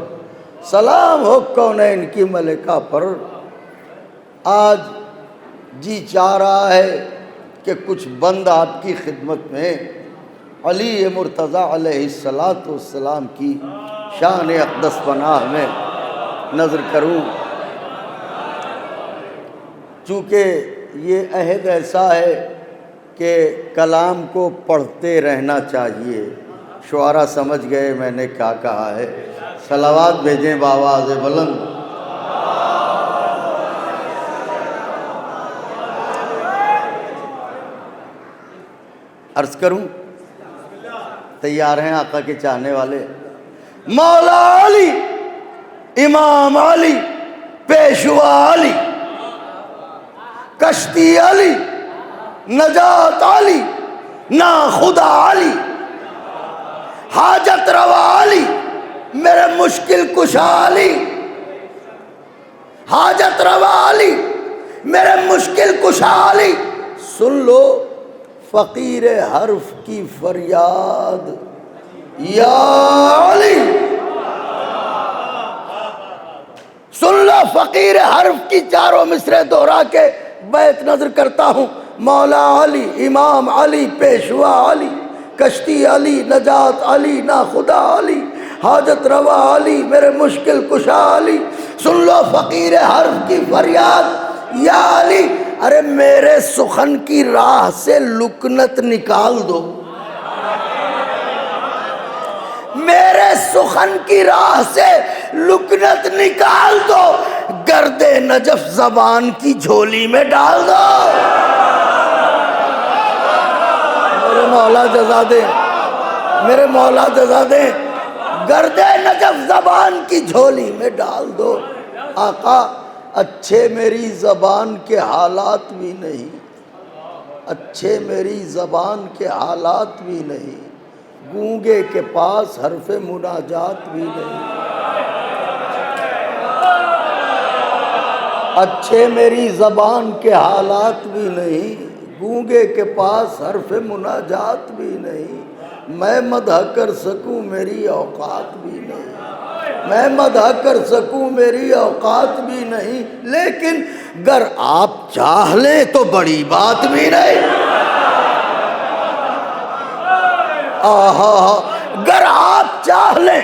سلام ہو کونین کی ملکہ پر۔ آج جی چاہ رہا ہے کہ کچھ بند آپ کی خدمت میں علی مرتضیٰ علیہ السلام کی شان اقدس پناہ میں نظر کروں، چونکہ یہ عہد ایسا ہے کہ کلام کو پڑھتے رہنا چاہیے۔ شعراء سمجھ گئے میں نے کیا کہا ہے، صلوات بھیجیں بآواز بلند۔ عرض کروں، تیار ہیں آقا کے چاہنے والے؟ مولا علی، امام علی، پیشوا علی، کشتی علی، نجات علی، ناخدا علی، حاجت روا علی، میرے مشکل کشا علی، حاجت روا علی، میرے مشکل کشا علی۔ سن لو فقیر حرف کی فریاد یا علی، سن لو فقیر حرف کی چاروں مصرے دوہرا کے بیت نظر کرتا ہوں۔ مولا علی، امام علی، پیشوا علی، کشتی علی، نجات علی، ناخدا علی، حاجت روا علی، میرے مشکل کشا علی۔ سن لو فقیر حرف کی فریاد یا علی۔ ارے میرے سخن کی راہ سے لکنت نکال دو، میرے سخن کی راہ سے لکنت نکال دو، گرد نجف زبان کی جھولی میں ڈال دو۔ میرے مولا جزا دے، میرے مولا جزا دے، گرد نجف زبان کی جھولی میں ڈال دو۔ آقا اچھے میری زبان کے حالات بھی نہیں، اچھے میری زبان کے حالات بھی نہیں، گونگے کے پاس حرف مناجات بھی نہیں، اچھے میری زبان کے حالات بھی نہیں، گونگے کے پاس حرف مناجات بھی نہیں۔ میں مدح کر سکوں میری اوقات بھی نہیں، میں مدح کر سکوں میری اوقات بھی نہیں، لیکن گر آپ چاہ لیں تو بڑی بات بھی نہیں۔ آہا، گر آپ چاہ لیں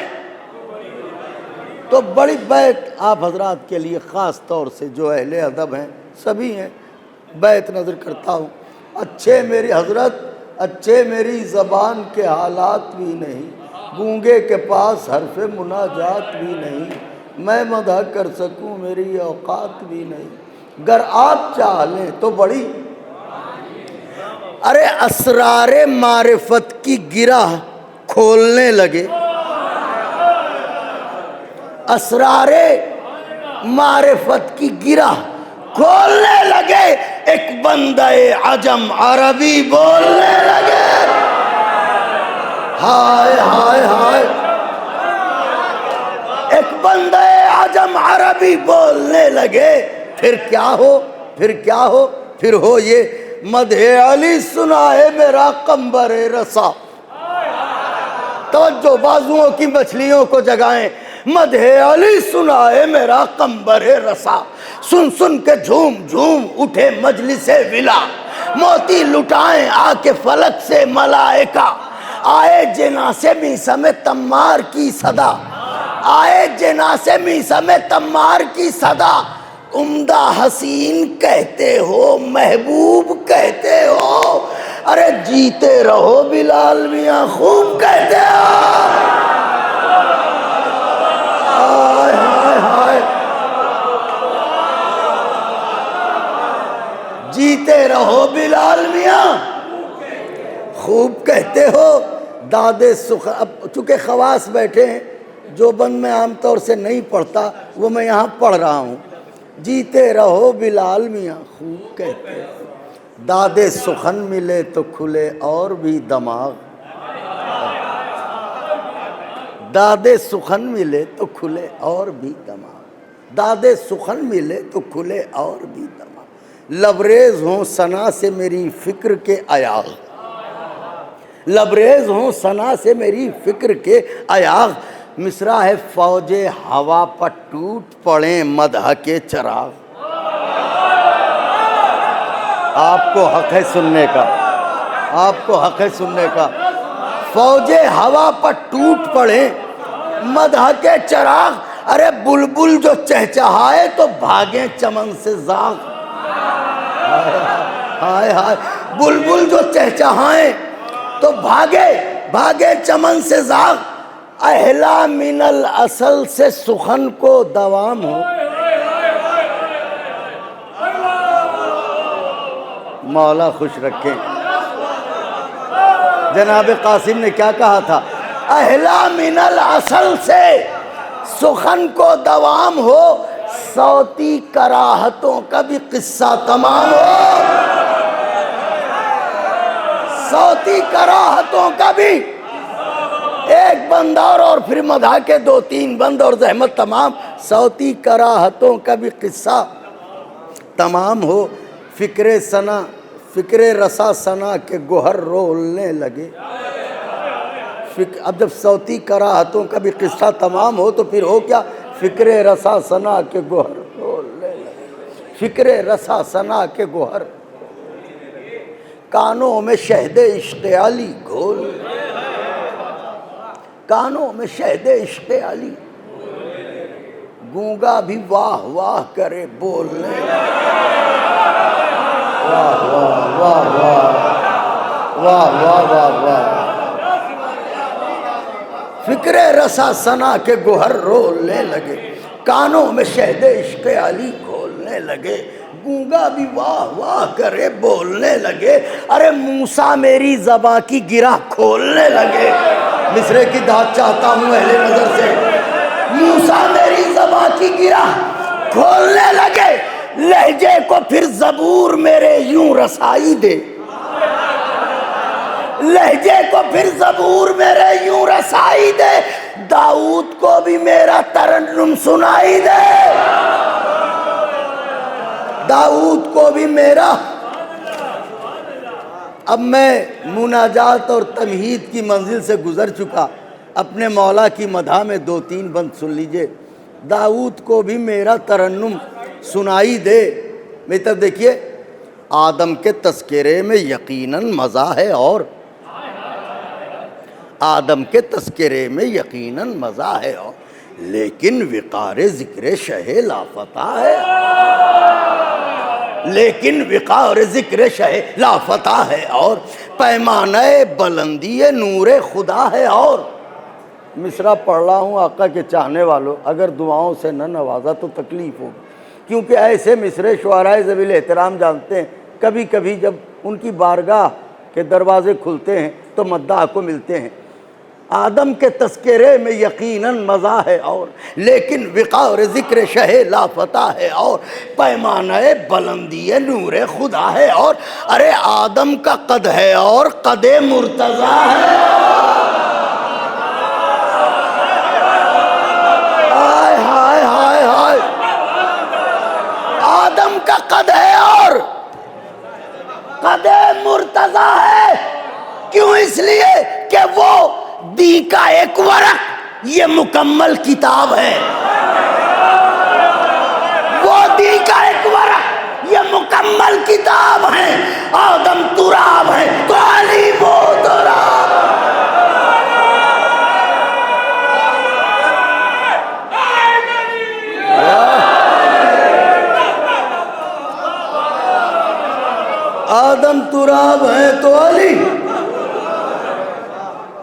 تو بڑی بیت آپ حضرات کے لیے خاص طور سے جو اہل ادب ہیں سبھی ہیں، بیت نظر کرتا ہوں۔ اچھے میری حضرت، اچھے میری زبان کے حالات بھی نہیں، گونگے کے پاس حرف مناجات بھی نہیں، میں مدح کر سکوں میری اوقات بھی نہیں، گر آپ چاہ لیں تو بڑی۔ ارے اسرار معرفت کی گرہ کھولنے لگے، اسرار معرفت کی گرہ کھولنے لگے، ایک بندہ عجم عربی بولنے لگے۔ ہائے ہائے ہائے، ایک بندہ آجم عربی بولنے لگے، پھر کیا ہو، پھر کیا ہو، پھر ہو یہ مدح علی سنا ہے میرا قمبر رسا۔ توجہ، بازوؤں کی مچھلیوں کو جگائیں، مدح علی سنا ہے میرا قمبر رسا، سن سن کے جھوم جھوم اٹھے مجلس ولا، موتی لٹائیں آ کے فلک سے ملائکہ، آئے جنا سے میسم تمار کی صدا، آئے جنا سے میسم تمار کی صدا، عمدہ حسین کہتے ہو محبوب کہتے ہو، ارے جیتے رہو بلال میاں خوب کہتے ہو۔ ہائے ہائے ہائے، جیتے رہو بلال میاں خوب کہتے ہو۔ داد سخن، اب چونکہ خواص بیٹھے ہیں، جو بند میں عام طور سے نہیں پڑھتا وہ میں یہاں پڑھ رہا ہوں، جیتے رہو بلال میاں خوب کہتے ہو، داد سخن ملے تو کھلے اور بھی دماغ، داد سخن ملے تو کھلے اور بھی دماغ، داد سخن ملے تو کھلے اور بھی دماغ، لبریز ہوں ثنا سے میری فکر کے ایاغ، لبریز ہوں ثنا سے میری فکر کے ایاغ، مصرع ہے فوج ہوا پر ٹوٹ پڑیں مدح کے چراغ۔ آپ کو حق ہے سننے کا، آپ کو حق ہے سننے کا، فوج ہوا پر ٹوٹ پڑیں مدح کے چراغ، ارے بلبل جو چہچہائے تو بھاگیں چمن سے زاغ، ہائے ہائے، بلبل جو چہچہائیں تو بھاگے چمن سے زاغ، اہلا من الاصل سے سخن کو دوام ہو، مولا خوش رکھیں۔ جناب قاسم نے کیا کہا تھا؟ اہلا من الاصل سے سخن کو دوام ہو، صوتی کراہتوں کا بھی قصہ تمام ہو، صوتی کراہتوں کا بھی ایک بند اور پھر مدح کے دو تین بند اور زحمت تمام، صوتی کراہتوں کا بھی قصہ تمام ہو، فکر رسا ثنا کے گوہر رولنے لگے، اب جب صوتی کراہتوں کا بھی قصہ تمام ہو تو پھر ہو کیا؟ فکر رسا ثنا کے گوہر رولنے لگے، فکر رسا ثنا کے گوہر، کانوں میں شہد عشق علی گھول، کانوں میں شہد عشق علی، گونگا بھی واہ واہ کرے بولنے، واہ واہ واہ واہ واہ واہ واہ واہ، فکر رسا ثنا کے گوہر رولنے لگے، کانوں میں شہد عشق علی کھولنے لگے، گونگا بھی واہ واہ کرے بولنے لگے، ارے موسیٰ میری زباں کی گرہ کھولنے لگے، مصرے کی داد چاہتا ہوں اہل نظر سے، موسیٰ میری زباں کی گرہ کھولنے لگے، لہجے کو پھر زبور میرے یوں رسائی دے، لہجے کو پھر زبور میرے یوں رسائی دے، داؤد کو بھی میرا ترنم سنائی دے، داؤد کو بھی میرا۔ اب میں مناجات اور تمہید کی منزل سے گزر چکا، اپنے مولا کی مدح میں دو تین بند سن لیجئے، داؤد کو بھی میرا ترنم سنائی دے۔ میری طرف دیکھیے، آدم کے تذکرے میں یقیناً مزہ ہے، اور آدم کے تذکرے میں یقیناً مزہ ہے، اور لیکن وقار ذکر شہ لافتہ ہے، لیکن وقار ذکر شہ لافتہ ہے، اور پیمانہ بلندی نور خدا ہے، اور مصرع پڑھ رہا ہوں آقا کے چاہنے والوں، اگر دعاؤں سے نہ نوازا تو تکلیف ہوگی، کیونکہ ایسے مصرے شعراء ذوی احترام جانتے ہیں، کبھی کبھی جب ان کی بارگاہ کے دروازے کھلتے ہیں تو مداح کو ملتے ہیں۔ آدم کے تذکرے میں یقیناً مزہ ہے، اور لیکن وقار ذکر شہ لافتہ ہے، اور پیمانہ بلندی نور خدا ہے، اور ارے آدم کا قد ہے اور قد مرتضی ہے، ہائے ہائے ہائے دی کا ایک ورق یہ مکمل کتاب ہے، وہ دی کا ایک ورق یہ مکمل کتاب ہے، آدم تراب ہے تو علی وہ تراب۔ آدم تراب ہے تو علی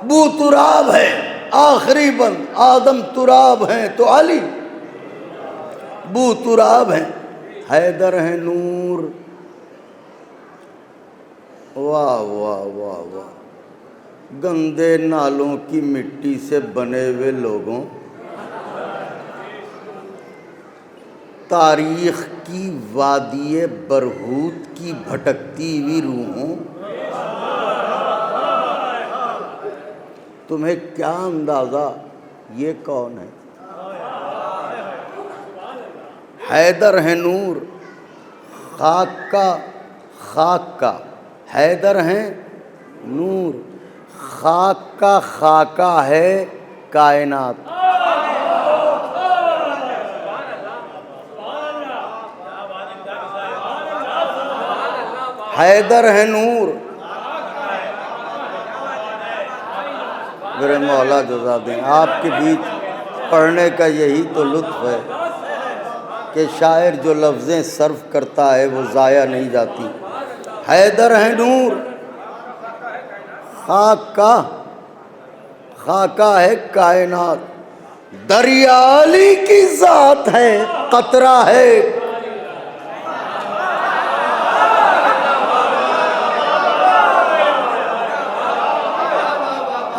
بو تراب ہے، آخری بند آدم تراب ہیں تو علی بو تراب ہیں، حیدر ہے نور۔ واہ واہ واہ واہ، گندے نالوں کی مٹی سے بنے ہوئے لوگوں، تاریخ کی وادی برہوت کی بھٹکتی ہوئی روحوں، تمہیں کیا اندازہ یہ کون ہے؟ حیدر ہے نور، خاک کا حیدر ہیں نور، خاک کا خاکہ ہے کائنات۔ حیدر ہے نور، میرے مولا جزا دیں، آپ کے بیچ پڑھنے کا یہی تو لطف ہے کہ شاعر جو لفظیں صرف کرتا ہے وہ ضائع نہیں جاتی۔ حیدر ہے نور، خاکہ ہے کائنات، دریا علی کی ذات ہے قطرہ ہے۔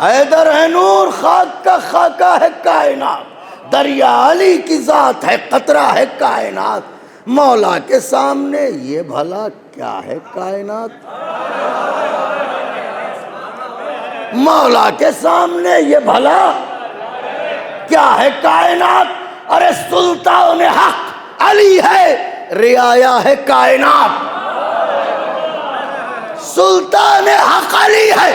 حیدر ہے نور، خاک کا خاکہ ہے کائنات، دریا علی کی ذات ہے قطرہ ہے کائنات۔ مولا کے سامنے یہ بھلا کیا ہے کائنات؟ مولا کے سامنے یہ بھلا کیا ہے کائنات؟ ارے سلطان حق علی ہے، رعایا ہے کائنات۔ سلطان حق علی ہے،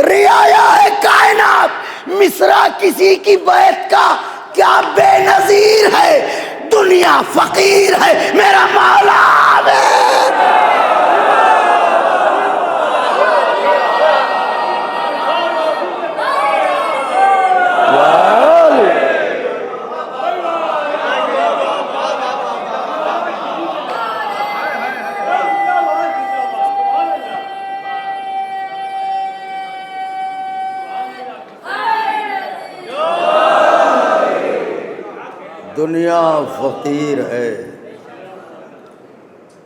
رعایا ہے کائنات۔ مصرع کسی کی بیعت کا کیا بے نظیر ہے، دنیا فقیر ہے میرا مولا عامر۔ دنیا فقیر ہے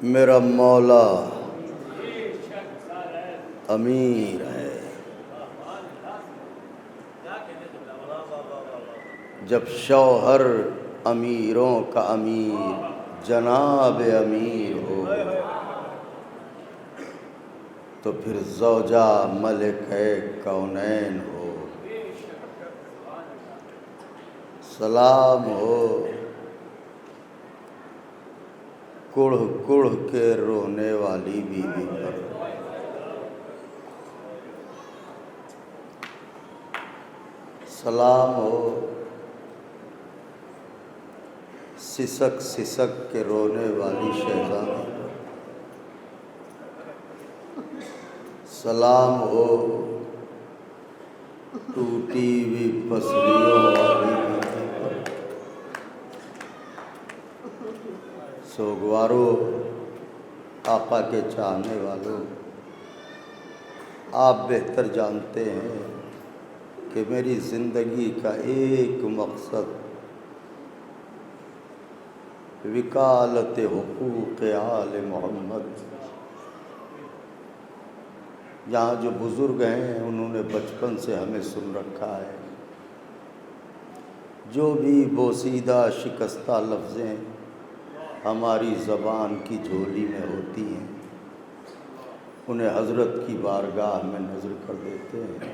میرا مولا امیر ہے۔ جب شوہر امیروں کا امیر جناب امیر ہو تو پھر زوجہ ملک کونین ہو۔ سلام ہو کڑھ کڑھ کے رونے والی بیوی پر، سلام ہو سسک سسک کے رونے والی شہزادی پر، سلام ہو ٹوٹی ہوئی پسلیوں والی بیوی پر۔ سوگوارو آقا کے چاہنے والوں، آپ بہتر جانتے ہیں کہ میری زندگی کا ایک مقصد وکالت حقوق آل محمد۔ یہاں جو بزرگ ہیں انہوں نے بچپن سے ہمیں سن رکھا ہے، جو بھی بوسیدہ شکستہ لفظیں ہماری زبان کی جھولی میں ہوتی ہیں انہیں حضرت کی بارگاہ میں نظر کر دیتے ہیں۔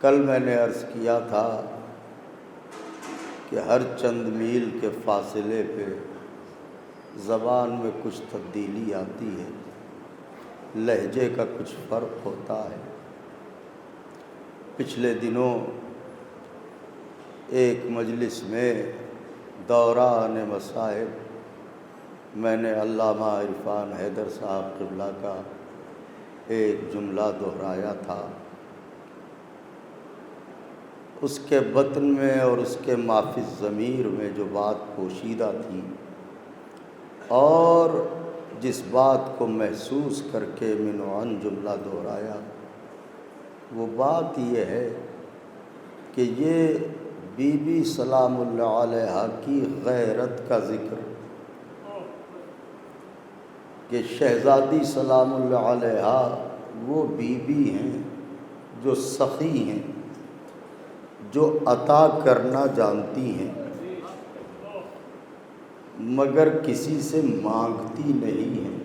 کل میں نے عرض کیا تھا کہ ہر چند میل کے فاصلے پہ زبان میں کچھ تبدیلی آتی ہے، لہجے کا کچھ فرق ہوتا ہے۔ پچھلے دنوں ایک مجلس میں دوران مصائب میں نے علامہ عرفان حیدر صاحب قبلہ کا ایک جملہ دہرایا تھا۔ اس کے بطن میں اور اس کے مافی الضمیر میں جو بات پوشیدہ تھی اور جس بات کو محسوس کر کے من و عن جملہ دہرایا، وہ بات یہ ہے کہ یہ بی بی سلام اللہ علیہا کی غیرت کا ذکر، کہ شہزادی سلام اللہ علیہا وہ بی بی ہیں جو سخی ہیں، جو عطا کرنا جانتی ہیں مگر کسی سے مانگتی نہیں ہیں۔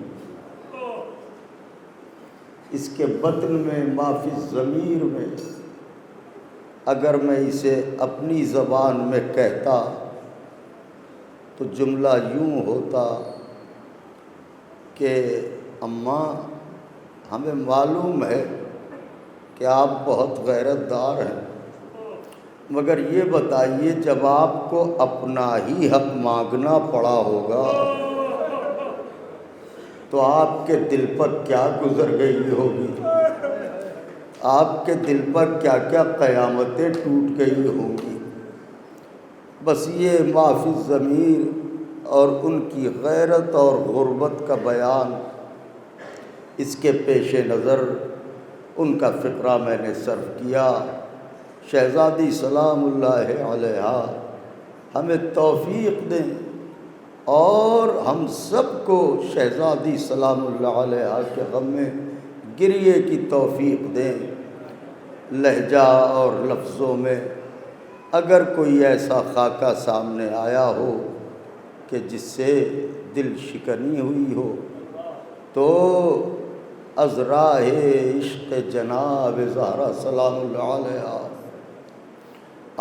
اس کے بطن میں مافی الضمیر میں اگر میں اسے اپنی زبان میں کہتا تو جملہ یوں ہوتا کہ اماں، ہمیں معلوم ہے کہ آپ بہت غیرت دار ہیں، مگر یہ بتائیے جب آپ کو اپنا ہی حق مانگنا پڑا ہوگا تو آپ کے دل پر کیا گزر گئی ہوگی، آپ کے دل پر کیا کیا قیامتیں ٹوٹ گئی ہوں گی۔ بس یہ مافی الضمیر اور ان کی غیرت اور غربت کا بیان، اس کے پیش نظر ان کا فقرہ میں نے صرف کیا۔ شہزادی سلام اللہ علیہا ہمیں توفیق دیں اور ہم سب کو شہزادی سلام اللہ علیہا کے غم میں گریے کی توفیق دیں۔ لہجہ اور لفظوں میں اگر کوئی ایسا خاکہ سامنے آیا ہو کہ جس سے دل شکنی ہوئی ہو تو از راہ عشق جناب زہرا سلام اللہ علیہا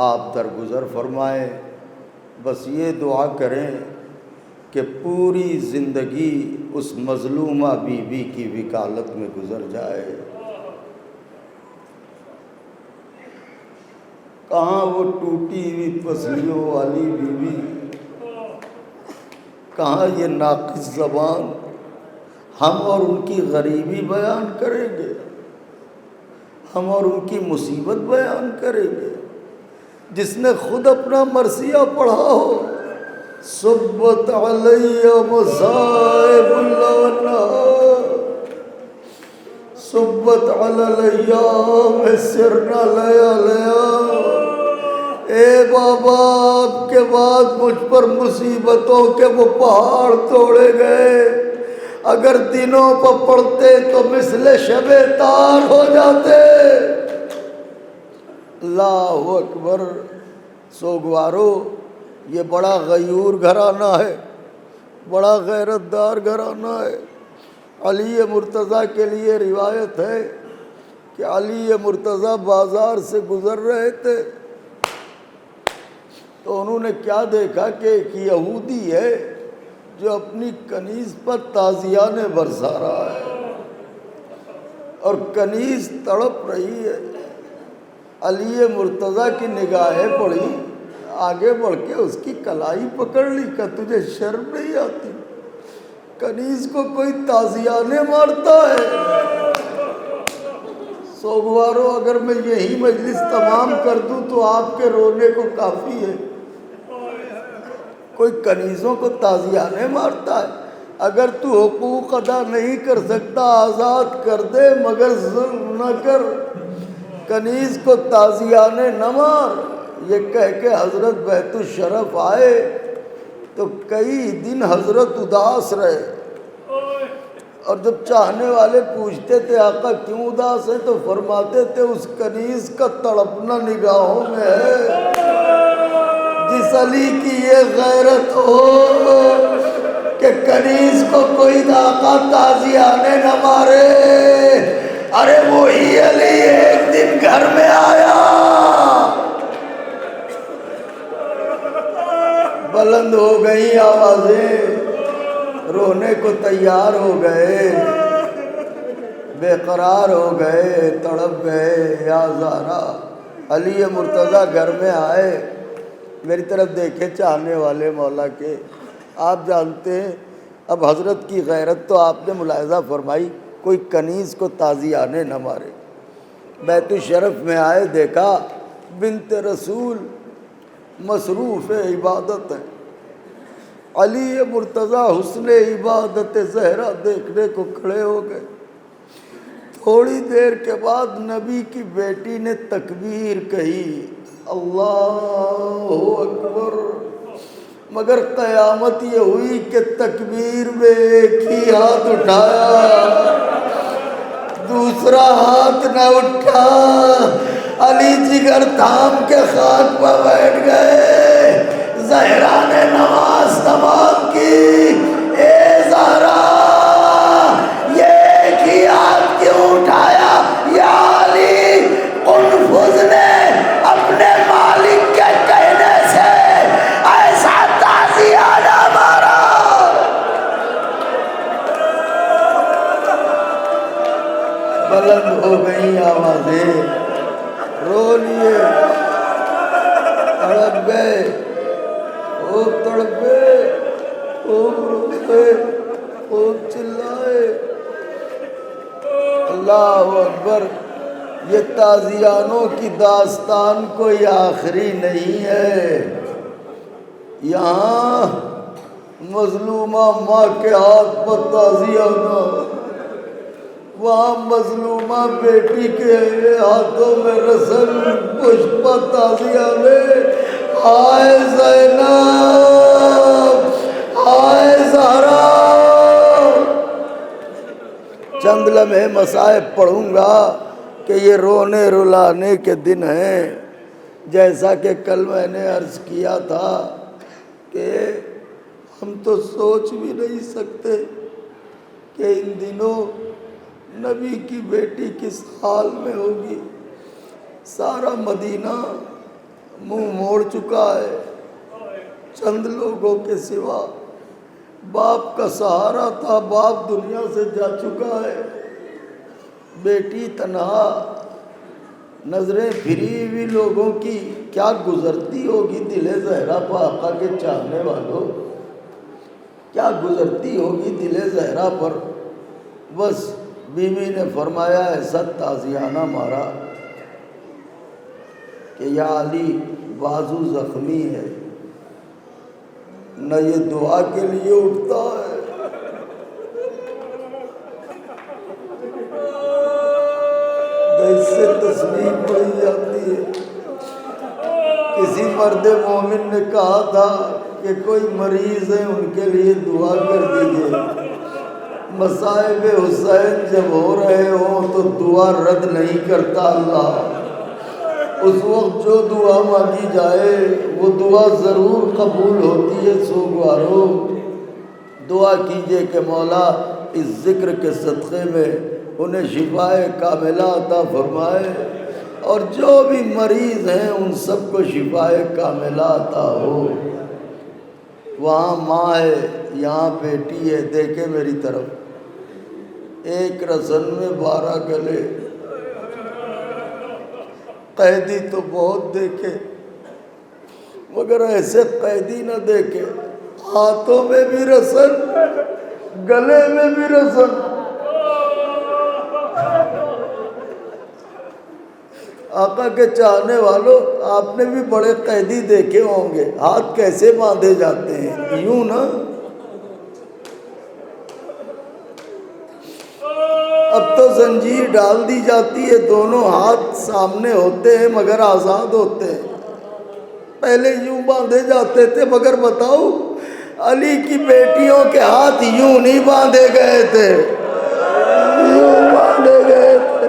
آپ درگزر فرمائیں۔ بس یہ دعا کریں کہ پوری زندگی اس مظلومہ بی بی کی وکالت میں گزر جائے۔ کہاں وہ ٹوٹی ہوئی پسلیوں والی بی بی، کہاں یہ ناقص زبان ہم اور ان کی غریبی بیان کریں گے، ہم اور ان کی مصیبت بیان کریں گے۔ جس نے خود اپنا مرثیہ پڑھا ہو، صبت علی مصائب النہار، صبت علی الیام سرنا لیالیا۔ اے بابا، آپ کے بعد مجھ پر مصیبتوں کے وہ پہاڑ توڑے گئے، اگر دنوں پر پڑھتے تو مثل شب تار ہو جاتے۔ اللہ اکبر۔ سوگوارو، یہ بڑا غیور گھرانہ ہے، بڑا غیرت دار گھرانہ ہے۔ علی مرتضیٰ کے لیے روایت ہے کہ علی مرتضیٰ بازار سے گزر رہے تھے تو انہوں نے کیا دیکھا کہ ایک یہودی ہے جو اپنی کنیز پر تازیانے برسا رہا ہے اور کنیز تڑپ رہی ہے۔ علی مرتضیٰ کی نگاہیں پڑی، آگے بڑھ کے اس کی کلائی پکڑ لی کہ تجھے شرم نہیں آتی، کنیز کو کوئی تازیانے مارتا ہے۔ سوگوارو، اگر میں یہی مجلس تمام کر دوں تو آپ کے رونے کو کافی ہے۔ کوئی کنیزوں کو تازیانے مارتا ہے؟ اگر تو حقوق ادا نہیں کر سکتا آزاد کر دے مگر ظلم نہ کر، کنیز کو تازیانے نہ مار۔ یہ کہہ کے حضرت بیت الشرف آئے تو کئی دن حضرت اداس رہے، اور جب چاہنے والے پوچھتے تھے آقا کیوں اداس ہے تو فرماتے تھے اس کنیز کا تڑپنا نگاہوں میں ہے۔ جس علی کی یہ غیرت ہو کہ کنیز کو کوئی آقا تازیانے نہ مارے، ارے وہی علی ایک دن گھر میں آیا، بلند ہو گئی آوازیں، رونے کو تیار ہو گئے۔ بے قرار ہو گئے، تڑپ گئے، یا زہرا۔ علی مرتضیٰ گھر میں آئے، میری طرف دیکھے چاہنے والے مولا کے۔ آپ جانتے ہیں اب حضرت کی غیرت تو آپ نے ملاحظہ فرمائی، کوئی کنیز کو تازیانے نہ مارے۔ بیت الشرف میں آئے، دیکھا بنت رسول مصروف عبادت ہے۔ علی مرتضیٰ حسن عبادت زہرا دیکھنے کو کھڑے ہو گئے۔ تھوڑی دیر کے بعد نبی کی بیٹی نے تکبیر کہی، اللہ اکبر، مگر قیامت یہ ہوئی کہ تکبیر میں ایک ہی ہاتھ اٹھایا، دوسرا ہاتھ نہ اٹھا۔ علی جگر تھام کے خاک پر بیٹھ گئے۔ زہرا نے نماز تمام کی۔ اے زہرا، یہ ایک ہی ہاتھ کیوں اٹھایا؟ یا علی، انفذ نے اپنے مالک کے کہنے سے ایسا تعزیانہ مارا۔ بلند ہو گئی آوازیں، رو لیے، تڑپ گئے، خوب تڑپ گئے، خوب رو گئے، خوب چلائے۔ اللہ اکبر۔ یہ تازیانوں کی داستان کوئی آخری نہیں ہے۔ یہاں مظلومہ ماں کے ہاتھ پر تازیانہ، وہاں مظلومہ بیٹی کے ہاتھوں میں رسن، پشپ تازیانے۔ ہائے زینب، ہائے زہرا۔ چند لمحے مصائب پڑھوں گا کہ یہ رونے رلانے کے دن ہیں۔ جیسا کہ کل میں نے عرض کیا تھا کہ ہم تو سوچ بھی نہیں سکتے کہ ان دنوں نبی کی بیٹی کس حال میں ہوگی۔ سارا مدینہ منہ موڑ چکا ہے، چند لوگوں کے سوا۔ باپ کا سہارا تھا، باپ دنیا سے جا چکا ہے، بیٹی تنہا، نظریں پھری ہوئی لوگوں کی کیا گزرتی ہوگی دل زہرا پر آقا کے چاہنے والوں، کیا گزرتی ہوگی دل زہرا پر۔ بس بیوی نے فرمایا ایسا تازیانہ مارا کہ یا علی بازو زخمی ہے، نہ یہ دعا کے لیے اٹھتا ہے۔ دل سے تسبیح پڑھی جاتی ہے۔ کسی مرد مومن نے کہا تھا کہ کوئی مریض ہے ان کے لیے دعا کر دیجئے۔ مصائب حسین جب ہو رہے ہوں تو دعا رد نہیں کرتا اللہ۔ اس وقت جو دعا مانگی جائے وہ دعا ضرور قبول ہوتی ہے۔ سوگوارو دعا کیجئے کہ مولا اس ذکر کے صدقے میں انہیں شفائے کاملہ عطا فرمائے، اور جو بھی مریض ہیں ان سب کو شفائے کاملہ عطا ہو۔ وہاں ماں ہے، یہاں بیٹی ہے، دیکھے میری طرف، ایک رسن میں 12 گلے۔ قیدی تو بہت دیکھے مگر ایسے قیدی نہ دیکھے، ہاتھوں میں بھی رسن، گلے میں بھی رسن۔ آقا کے چاہنے والوں، آپ نے بھی بڑے قیدی دیکھے ہوں گے، ہاتھ کیسے باندھے جاتے ہیں، یوں نا۔ اب تو زنجیر ڈال دی جاتی ہے، دونوں ہاتھ سامنے ہوتے ہیں مگر آزاد ہوتے ہیں، پہلے یوں باندھے جاتے تھے۔ مگر بتاؤ علی کی بیٹیوں کے ہاتھ یوں نہیں باندھے گئے تھے، یوں باندھے گئے تھے۔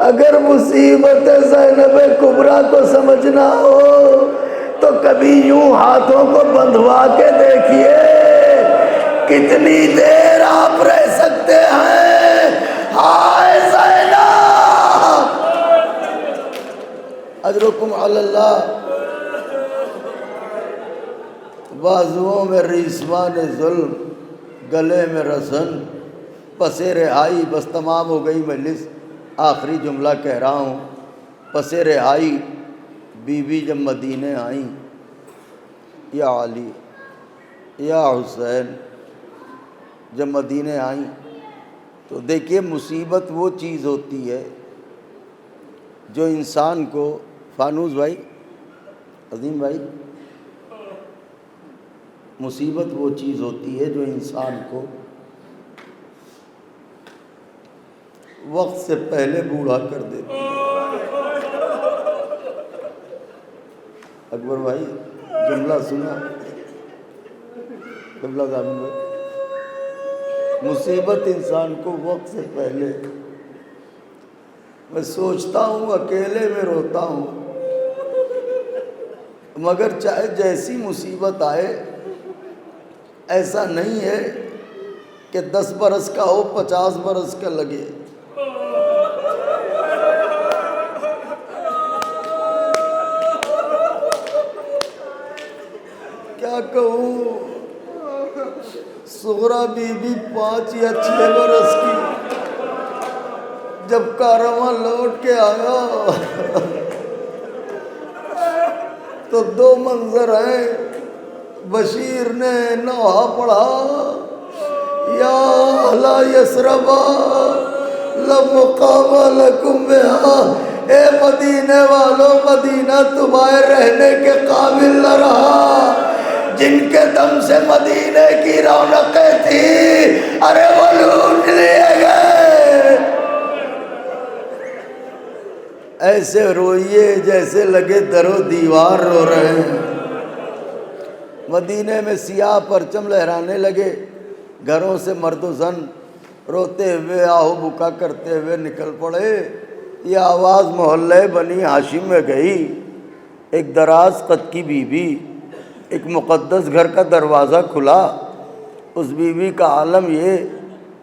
اگر مصیبت زینب کبریٰ کو سمجھنا ہو تو کبھی یوں ہاتھوں کو بندھوا کے دیکھیے، کتنی دیر آپ رہ سکتے ہیں۔ ہائے زینب، اجرکم علی اللہ۔ بازوؤں میں ریسمان ظلم، گلے میں رسن، پس رہائی، بس تمام ہو گئی مجلس، آخری جملہ کہہ رہا ہوں۔ پس رہائی بی بی جب مدینے آئیں، یا علی یا حسین جب مدینے آئیں تو دیکھیے مصیبت وہ چیز ہوتی ہے جو انسان کو، فانوس بھائی، عظیم بھائی، مصیبت وہ چیز ہوتی ہے جو انسان کو وقت سے پہلے بوڑھا کر دیتی ہے۔ اکبر بھائی جملہ سنا؟ قبلہ زامن بھائی، مصیبت انسان کو وقت سے پہلے، میں سوچتا ہوں اکیلے میں روتا ہوں، مگر چاہے جیسی مصیبت آئے ایسا نہیں ہے کہ 10 برس کا ہو 50 برس کا لگے۔ کیا کہوں، سغرا بی بی 5 یا 6 برس کی جب کارواں لوٹ کے آیا تو 2 منظر ہیں۔ بشیر نے نوحہ پڑھا، یا اہل یثرب لا مقام لکم بہا، اے مدینے والوں، مدینہ تمہارے رہنے کے قابل نہ رہا۔ جن کے دم سے مدینے کی رونقیں تھیں، ارے وہ لوٹ لیے گئے۔ ایسے روئیے جیسے لگے در و دیوار رو رہے ہیں۔ مدینے میں سیاہ پرچم لہرانے لگے، گھروں سے مرد و زن روتے ہوئے آہو بکا کرتے ہوئے نکل پڑے۔ یہ آواز محلہ بنی ہاشم میں گئی۔ ایک دراز قد کی بی بی، ایک مقدس گھر کا دروازہ کھلا۔ اس بی بی کا عالم یہ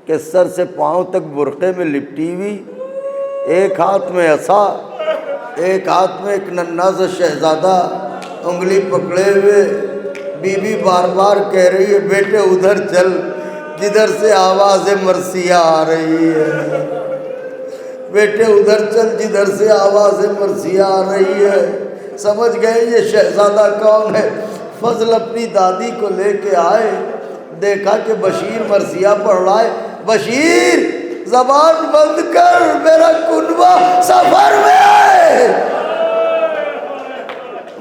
کہ سر سے پاؤں تک برقعے میں لپٹی ہوئی، ایک ہاتھ میں عصا، ایک ہاتھ میں ایک ننھا سا شہزادہ انگلی پکڑے ہوئے۔ بی بی بار بار کہہ رہی ہے، بیٹے ادھر چل جدھر سے آواز مرثیہ آ رہی ہے، بیٹے ادھر چل جدھر سے آواز مرثیہ آ رہی ہے۔ سمجھ گئے یہ شہزادہ کون ہے۔ فضل اپنی دادی کو لے کے آئے، دیکھا کہ بشیر مرثیہ پڑھ رہا ہے۔ بشیر زبان بند کر، میرا کنبہ سفر میں ہے۔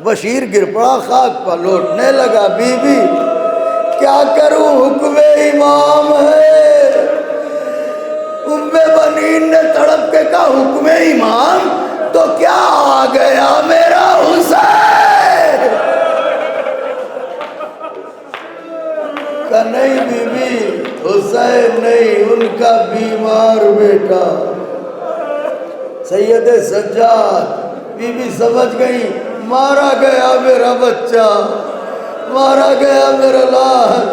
بشیر گر پڑا خاک پر، لوٹنے لگا۔ بی بی کیا کروں، حکم امام ہے۔ ام بنین نے تڑپ کے کہا، حکم امام تو کیا آ گیا میرا حسین۔ کہ نہیں بی بی، حسین نہیں، ان کا بیمار بیٹا سید سجاد۔ بی بی سمجھ گئی، مارا گیا میرا بچہ، مارا گیا میرا لال۔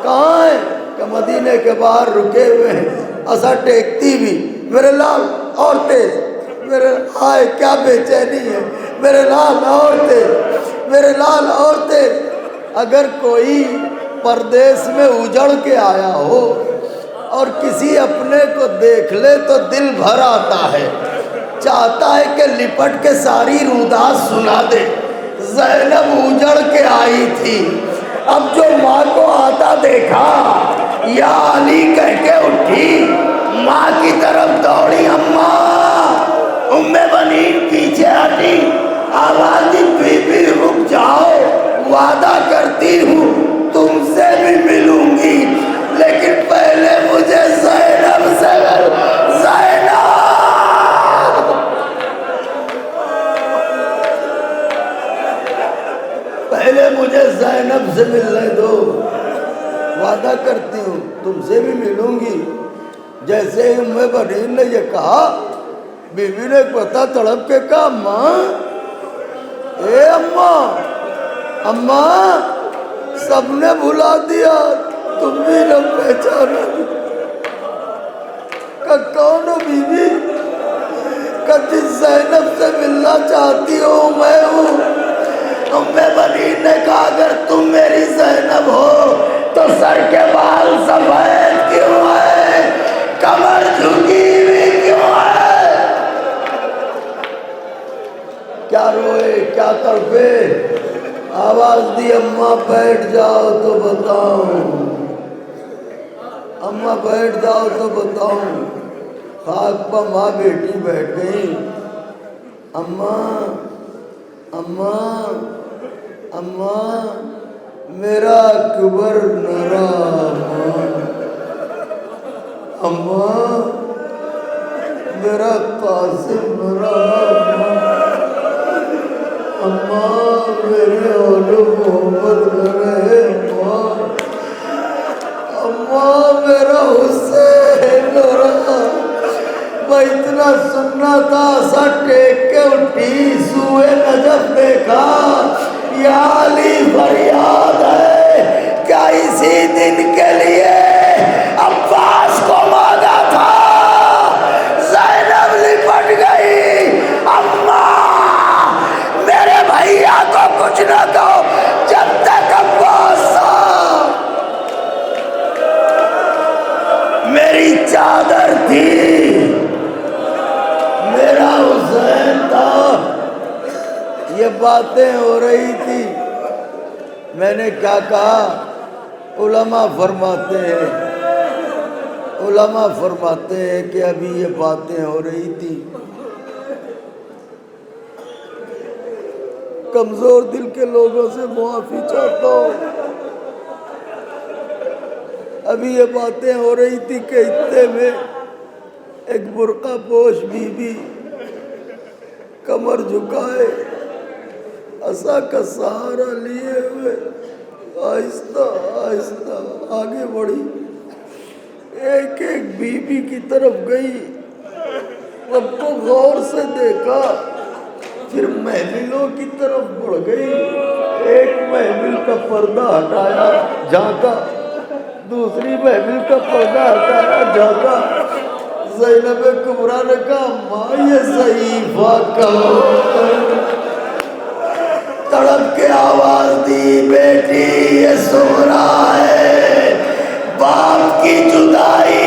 کہاں ہے؟ کہ مدینے کے باہر رکے ہوئے ہیں، عصا ٹیکتی بھی۔ میرے لال اور تیز، میرے ہائے کیا بے چینی ہے، میرے لال اور تیز، میرے لال اور تیز۔ اگر کوئی پردیس میں اجڑ کے آیا ہو اور کسی اپنے کو دیکھ لے تو دل بھر آتا ہے، چاہتا ہے کہ لپٹ کے ساری روداد سنا دے۔ زینب اجڑ کے آئی تھی، اب جو ماں کو آتا دیکھا، یا علی کہہ کے اٹھی، ماں کی طرف دوڑی۔ اماں، ام بنین پیچھے ہٹی، آواز دی، بی بی رک جاؤ، وعدہ کرتی ہوں تم سے بھی ملوں گی، لیکن پہلے مجھے زینب سے زینب پہلے مجھے زینب سے ملنے دو، وعدہ کرتی ہوں تم سے بھی ملوں گی۔ جیسے ہی ام بنین نے یہ کہا، بی بی نے پتہ تڑپ کے کہا، ماں، اے اماں، اماں، سب نے بھلا دیا، تم بھی نہ پہچانا۔ کہ کون ہو بی بی؟ کہ جس زینب سے ملنا چاہتی ہو میں ہوں۔ ام بنین نے کہا، اگر تم میری زینب ہو تو سر کے بال سفید کیوں ہیں؟ کیا تڑپے؟ آواز دی اماں بیٹھ جاؤ تو بتاؤں، اماں بیٹھ جاؤ تو بتاؤں۔ خاک پا ماں بیٹی بیٹھ گئی۔ اماں اماں اماں میرا کبر نرا اماں میرا قاسم نرا اماں میرے اولو محمد نرے اماں میرا حسین نرا۔ میں اتنا سننا تھا سا ٹیک کے اٹھی سوئے نجف دیکھا، یا علی فریاد ہے کیا اسی دن کے لیے عباس کو مانگا تھا؟ زینب لپٹ گئی، اماں میرے بھیا کو کچھ نہ کہو جب تک عباس تھا، میری چادر تھی، میرا حسین تھا۔ یہ باتیں ہو رہی تھی، میں نے کیا کہا؟ علماء فرماتے ہیں کہ ابھی یہ باتیں ہو رہی تھی، کمزور دل کے لوگوں سے معافی چاہتا ہوں، ابھی یہ باتیں ہو رہی تھی کہ اتنے میں ایک برقع پوش بی بی کمر جھکائے عصا کا سہارا لیے ہوئے آہستہ آہستہ آگے بڑھی، ایک ایک بی بی کی طرف گئی، سب کو غور سے دیکھا، پھر محفلوں کی طرف بڑھ گئی، ایک محفل کا پردہ ہٹایا جھانکا، دوسری محفل کا پردہ ہٹایا جھانکا۔ زینب کبریٰ نے کہا ماں یہ صحیفہ کہاں؟ تڑپ کے آواز دی بیٹی یہ سغرا ہے، باپ کی جدائی